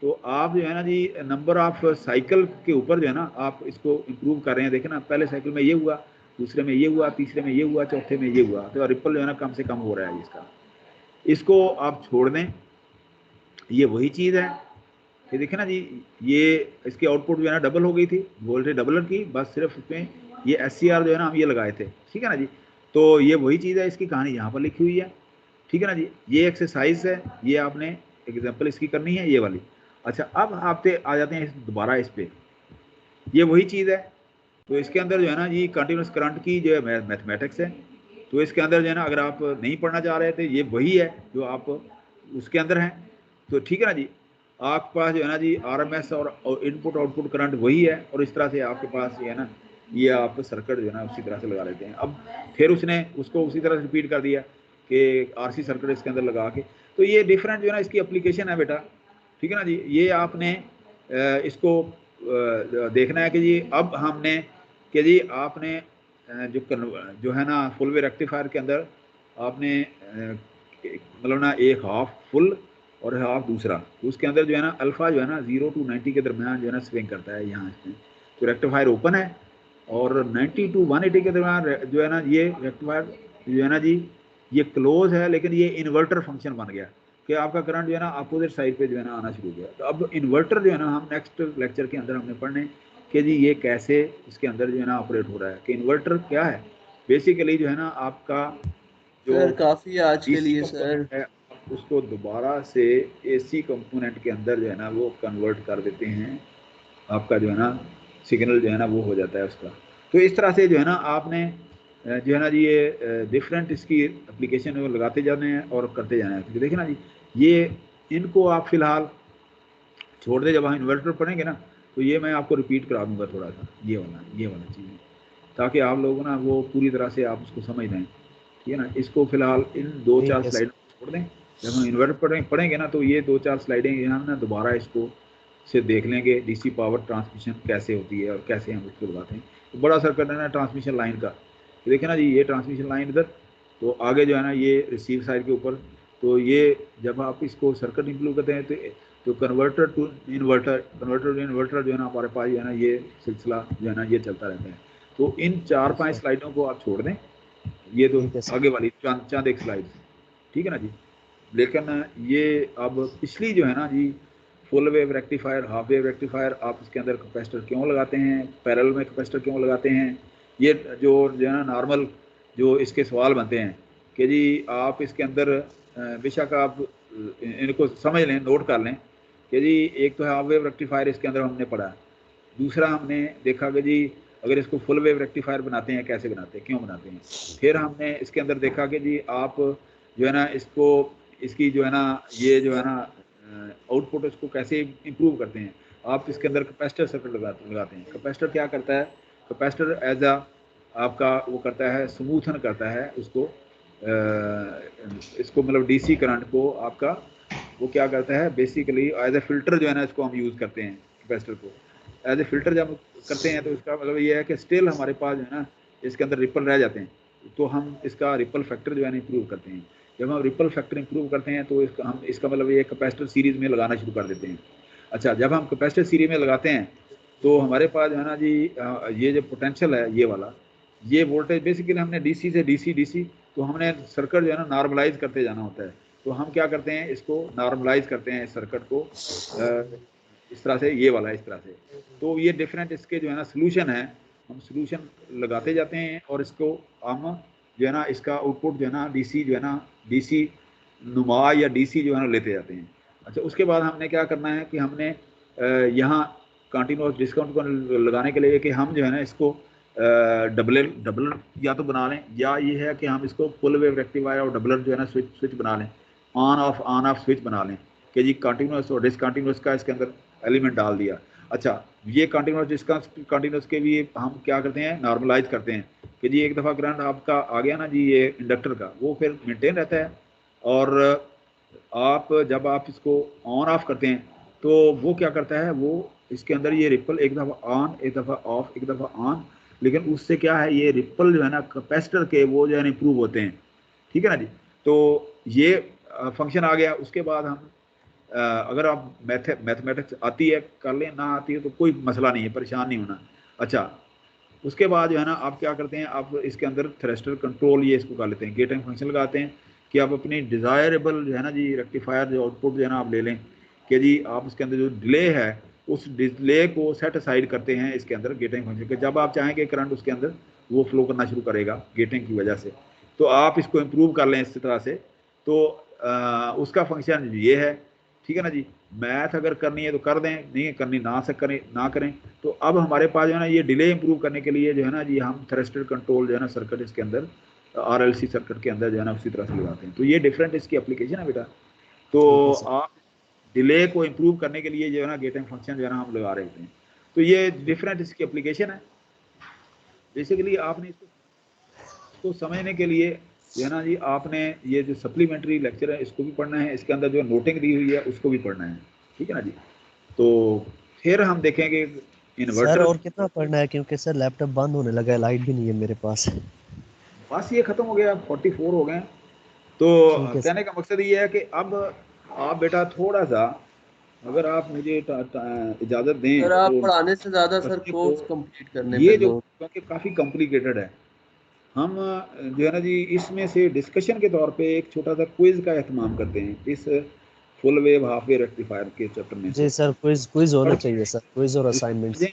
S1: तो आप जो है ना जी नंबर ऑफ साइकिल के ऊपर जो है ना आप इसको इम्प्रूव कर रहे हैं। देखें ना पहले साइकिल में ये हुआ, दूसरे में ये हुआ, तीसरे में ये हुआ, चौथे में ये हुआ, तो रिपल जो है ना कम से कम हो रहा है इसका। इसको आप छोड़ दें, ये वही चीज़ है। ये देखें ना जी ये इसकी आउटपुट जो है ना डबल हो गई थी, वोल्टेज डबल की, बस सिर्फ इसमें ये SCR जो है ना हम ये लगाए थे, ठीक है ना जी। तो ये वही चीज़ है, इसकी कहानी यहाँ पर लिखी हुई है, ठीक है ना जी। ये एक्सरसाइज है, ये आपने एग्जांपल इसकी करनी है, ये वाली। अच्छा, अब आप आ जाते हैं दोबारा इस पे, ये वही चीज़ है। तो इसके अंदर जो है ना जी कंटिन्यूस करंट की जो है मैथमेटिक्स है। तो इसके अंदर जो है ना अगर आप नहीं पढ़ना चाह रहे थे, ये वही है जो आप उसके अंदर हैं। तो ठीक है ना जी, आपके पास जो है ना जी आरएमएस और इनपुट आउटपुट करंट वही है, और इस तरह से आपके पास ये है ना, ये आप सर्किट जो है ना उसी तरह से लगा लेते हैं। अब फिर उसने उसको उसी तरह से रिपीट कर दिया कि आरसी सर्किट इसके अंदर लगा के। तो ये डिफरेंट जो है ना इसकी एप्लीकेशन है बेटा, ठीक है ना जी। ये आपने इसको देखना है कि जी अब हमने कि जी आपने जो है ना फुल वे रेक्टिफायर के अंदर आपने मतलब ना एक हाफ फुल और हाफ दूसरा, तो उसके अंदर जो है ना अल्फा जो है ना 0 to 90 के दरमियान जो है ना स्विंग करता है यहाँ इसमें। तो रेक्टिफायर ओपन है, और 90 to 180 के दरमियान जो है ना ये रेक्टिफायर जो है ना जी ये क्लोज है, लेकिन ये इन्वर्टर फंक्शन बन गया कि आपका करंट जो है ना अपोजिट साइड पे जो है ना आना शुरू हो गया। तो अब इन्वर्टर जो है ना हम नेक्स्ट लेक्चर के अंदर हमने पढ़ने कि जी ये कैसे इसके अंदर जो है ना ऑपरेट हो रहा है, कि इन्वर्टर क्या है। बेसिकली जो है ना आपका जो
S2: सर काफी आज के
S1: डीसी
S2: लिए सर।
S1: कंपोनेंट है, आप उसको दोबारा से एसी कंपोनेंट के अंदर जो है ना वो कन्वर्ट कर देते हैं, आपका जो है ना सिग्नल जो है ना वो हो जाता है उसका। तो इस तरह से जो है ना आपने जो है ना जी ये डिफरेंट इसकी एप्लीकेशन लगाते जाने हैं और करते जाना है। तो देखिए ना जी, ये इनको आप फिलहाल छोड़ दे, जब हम इन्वर्टर पढ़ेंगे ना तो ये मैं आपको रिपीट करा दूंगा थोड़ा सा, ये वाला चीज़, ताकि आप लोग ना वो पूरी तरह से आप उसको समझ लें, ठीक है ना। इसको फिलहाल इन 2-4 स्लाइड छोड़ दें। जब हम इन्वर्टर पढ़ेंगे ना तो ये 2-4 स्लाइडें हम ना दोबारा इसको से देख लेंगे, डीसी पावर ट्रांसमिशन कैसे होती है और कैसे हम उसको लगाते हैं। तो बड़ा सर्किट है ना ट्रांसमिशन लाइन का, तो देखिए ना जी ये ट्रांसमिशन लाइन इधर, तो आगे जो है ना ये रिसीव साइड के ऊपर। तो ये जब आप इसको सर्किट इंक्लूड करते हैं तो कन्वर्टर टू इन्वर्टर जो है ना हमारे पास जो है ना ये सिलसिला जो है ना ये चलता रहता है। तो इन 4-5 स्लाइडों को आप छोड़ दें, ये तो आगे वाली चांद एक स्लाइड, ठीक है ना जी। लेकिन ये अब पिछली जो है ना जी full wave rectifier, half wave rectifier, आप इसके अंदर कैपेसिटर क्यों लगाते हैं, पैरेलल में कैपेसिटर क्यों लगाते हैं, ये जो है ना नॉर्मल जो इसके सवाल बनते हैं कि जी आप इसके अंदर बेशक आप इनको समझ लें, नोट कर लें कि जी एक तो हाफ वेव रेक्टिफायर इसके अंदर हमने पढ़ा, दूसरा हमने देखा कि जी अगर इसको फुल वेव रेक्टिफायर बनाते हैं कैसे बनाते हैं, क्यों बनाते हैं। फिर हमने इसके अंदर देखा कि जी आप जो है ना इसको इसकी जो है ना ये जो है ना आउटपुट इसको कैसे इम्प्रूव करते हैं। आप इसके अंदर कैपेसिटर सर्किट लगाते हैं। कैपेसिटर क्या करता है, कैपेसिटर एज अ आपका वो करता है, स्मूथन करता है उसको इसको मतलब डीसी करंट को आपका वो क्या करता है बेसिकली एज ए फिल्टर जो है ना इसको हम यूज़ करते हैं कैपेसिटर को एज ए फिल्टर जब करते हैं। तो इसका मतलब ये है कि स्टिल हमारे पास जो है ना इसके अंदर रिपल रह जाते हैं, तो हम इसका रिपल फैक्टर जो है ना इम्प्रूव करते हैं। जब हम रिपल फैक्टर इम्प्रूव करते हैं तो इसका मतलब ये कैपेसिटर सीरीज में लगाना शुरू कर देते हैं। अच्छा, जब हम कैपेसिटर सीरीज में लगाते हैं तो हमारे पास जो है ना जी ये जो पोटेंशियल है ये वाला, ये वोल्टेज बेसिकली हमने डीसी से डीसी तो हमने सर्किट जो है ना नॉर्मलाइज करते जाना होता है। तो हम क्या करते हैं, इसको नॉर्मलाइज करते हैं सर्किट को इस तरह से, ये वाला इस तरह से। तो ये डिफरेंट इसके जो है ना सोल्यूशन है, हम सोल्यूशन लगाते जाते हैं और इसको हम जो है ना इसका आउटपुट जो है ना डीसी जो है ना डीसी नुमा या डीसी जो है ना लेते जाते हैं। अच्छा, उसके बाद हमने क्या करना है कि हमने यहाँ कंटिन्यूस डिस्काउंट को लगाने के लिए कि हम जो है ना इसको डबलर या तो बना लें, या ये है कि हम इसको फुल वेव रेक्टिफायर और डबलर जो है ना स्विच बना लें, ऑन ऑफ स्विच बना लें कि जी कंटिन्यूस और डिसकंटिन्यूस का इसके अंदर एलिमेंट डाल दिया। अच्छा, ये कंटिन्यूस डिसकंटिन्यूस के भी हम क्या करते हैं, नॉर्मलाइज करते हैं कि जी एक दफ़ा करंट आपका आ गया ना जी ये इंडक्टर का, वो फिर मेंटेन रहता है। और आप जब आप इसको ऑन ऑफ करते हैं तो वो क्या करता है, वो इसके अंदर ये रिपल एक दफ़ा ऑन एक दफ़ा ऑफ एक दफ़ा ऑन, लेकिन उससे क्या है ये रिपल जो है ना कैपेसिटर के वो जो है इम्प्रूव होते हैं, ठीक है ना जी। तो ये फंक्शन आ गया। उसके बाद हम अगर आप मैथमेटिक्स आती है कर लें, ना आती है तो कोई मसला नहीं है, परेशान नहीं होना। अच्छा, उसके बाद जो है ना आप क्या करते हैं, आप इसके अंदर थ्रेस्टर कंट्रोल ये इसको कर लेते हैं, गेटिंग फंक्शन लगाते हैं कि आप अपनी डिज़ायरेबल जो है ना जी रेक्टिफायर जो आउटपुट जो है ना आप ले लें कि जी आप इसके अंदर जो डिले है उस डिले को सेट असाइड करते हैं इसके अंदर गेटिंग फंक्शन के। जब आप चाहेंगे करंट उसके अंदर वो फ्लो करना शुरू करेगा गेटिंग की वजह से, तो आप इसको इम्प्रूव कर लें इस तरह से तो उसका फंक्शन ये है, ठीक है ना जी। मैथ अगर करनी है तो कर दें, नहीं करनी ना करें। तो अब हमारे पास जो है ना ये डिले इंप्रूव करने के लिए जो है ना जी हम थ्रस्टर कंट्रोल जो है ना सर्किट इसके अंदर RLC सर्किट के अंदर जो है ना उसी तरह से लगाते हैं। तो ये डिफरेंट इसकी एप्लीकेशन है बेटा। तो आप डिले को इम्प्रूव करने के लिए जो है ना गेटिंग फंक्शन जो है ना हम लगा रहे होते हैं। तो ये डिफरेंट इसकी एप्लीकेशन है। बेसिकली आपने इसको समझने के लिए जो है ना जी आपने ये जो सप्लीमेंट्री लेक्चर है इसको भी पढ़ना है, इसके अंदर जो नोटिंग दी हुई है उसको भी पढ़ना है, ठीक है ना जी। तो फिर हम देखेंगे इन्वर्टर।
S5: सर और कितना पढ़ना है, क्योंकि सर लैपटॉप बंद होने लगा है, लाइट भी नहीं है मेरे पास।
S1: बस ये खत्म हो गया, 44 हो गए। तो
S5: ठीक है
S1: कहने का मकसद ये है कि अब आप बेटा थोड़ा सा अगर आप मुझे इजाजत दें
S3: सर आप
S1: तो
S3: पढ़ाने से ज्यादा सर
S1: बच्चे
S3: कोर्स
S1: को
S3: कंप्लीट करने
S1: ये
S3: पे
S1: जो
S3: दो।
S1: क्योंकि काफ़ी कॉम्प्लिकेटेड है, हम जो है ना जी इसमें से डिस्कशन के तौर पे एक छोटा सा क्विज का एहतमाम करते हैं इस full wave half wave rectifier के चैप्टर में से।
S5: जी सर, क्विज होना
S1: और
S5: चाहिए सर, क्विज और असाइनमेंट्स।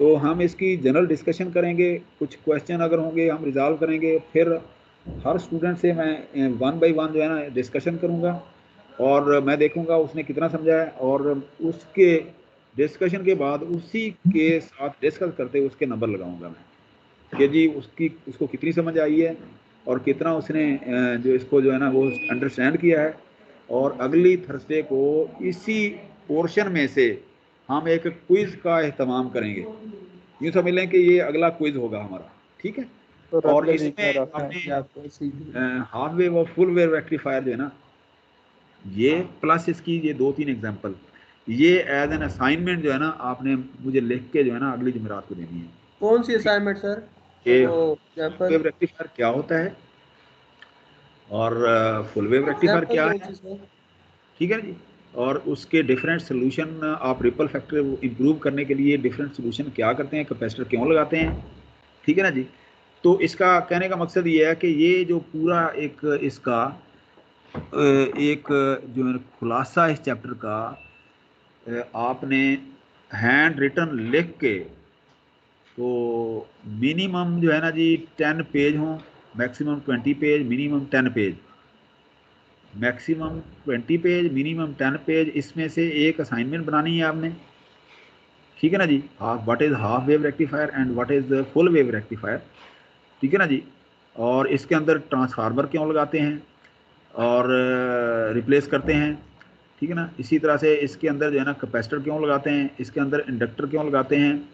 S1: तो हम इसकी जनरल डिस्कशन करेंगे, कुछ क्वेश्चन अगर होंगे हम रिजॉल्व करेंगे, फिर हर स्टूडेंट से मैं 1 बाय 1 जो है ना डिस्कशन करूंगा और मैं देखूंगा उसने कितना समझा है, और उसके डिस्कशन के बाद उसी के साथ डिस्कस करते हुए उसके नंबर लगाऊंगा मैं कि जी उसको कितनी समझ आई है और कितना उसने जो इसको जो है ना वो अंडरस्टैंड किया है। और अगली थर्सडे को इसी पोर्शन में से हम एक क्विज का एहतमाम करेंगे। यूँ समझ लें कि ये अगला क्विज होगा हमारा, ठीक है।
S3: तो
S1: और
S3: अगले वीक में
S1: इसमें
S3: रखा है
S1: हमने
S3: कि आपको सीखना है।
S1: हाफ वेव और फुल वेव रेक्टिफायर जो है ना ये प्लस इसकी ये 2-3 एग्जांपल ये एज एन असाइनमेंट जो है ना आपने मुझे लिख के जो है ना अगली जुमेरात को देनी है
S3: कौन सी असाइनमेंट सर?
S1: कि
S3: वो एग्जांपल
S1: वेव रेक्टिफायर क्या होता है और फुल वेव रेक्टिफायर
S3: एग्जांपल
S1: क्या
S3: कौन
S1: है,
S3: सी सर?
S1: ठीक है जी। और उसके डिफरेंट सोल्यूशन आप रिपल फैक्टर इंप्रूव करने के लिए डिफरेंट सोल्यूशन क्या करते हैं, कैपेसिटर क्यों लगाते हैं, ठीक है ना जी। तो इसका कहने का मकसद ये है कि ये जो पूरा एक इसका एक जो है खुलासा इस चैप्टर का आपने हैंड रिटन लिख के तो मिनिमम जो है ना जी 10 पेज हों, maximum 20 page, minimum 10 page, maximum 20 page, minimum 10 page, इसमें से एक असाइनमेंट बनानी है आपने, ठीक है ना जी। What is half wave rectifier and what is full wave rectifier, ठीक है ना जी। और इसके अंदर ट्रांसफार्मर क्यों लगाते हैं और रिप्लेस करते हैं, ठीक है ना। इसी तरह से इसके अंदर जो है ना कैपेसिटर क्यों लगाते हैं, इसके अंदर इंडक्टर क्यों लगाते हैं,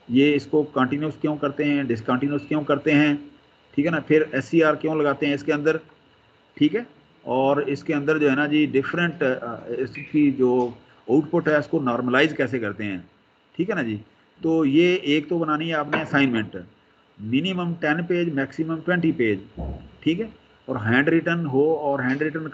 S1: ये इसको कंटिन्यूस क्यों करते हैं, डिसकंटिन्यूस क्यों करते हैं, ठीक है ना। फिर SCR क्यों लगाते हैं इसके अंदर, ठीक है। और इसके अंदर जो है ना जी डिफरेंट इसकी जो आउटपुट है उसको नॉर्मलाइज कैसे करते हैं, ठीक है ना जी। तो ये एक तो बनानी है आपने assignment, minimum 10 page, maximum 20 page, ठीक है। और हैंड रिटन हो और हैंड रिटन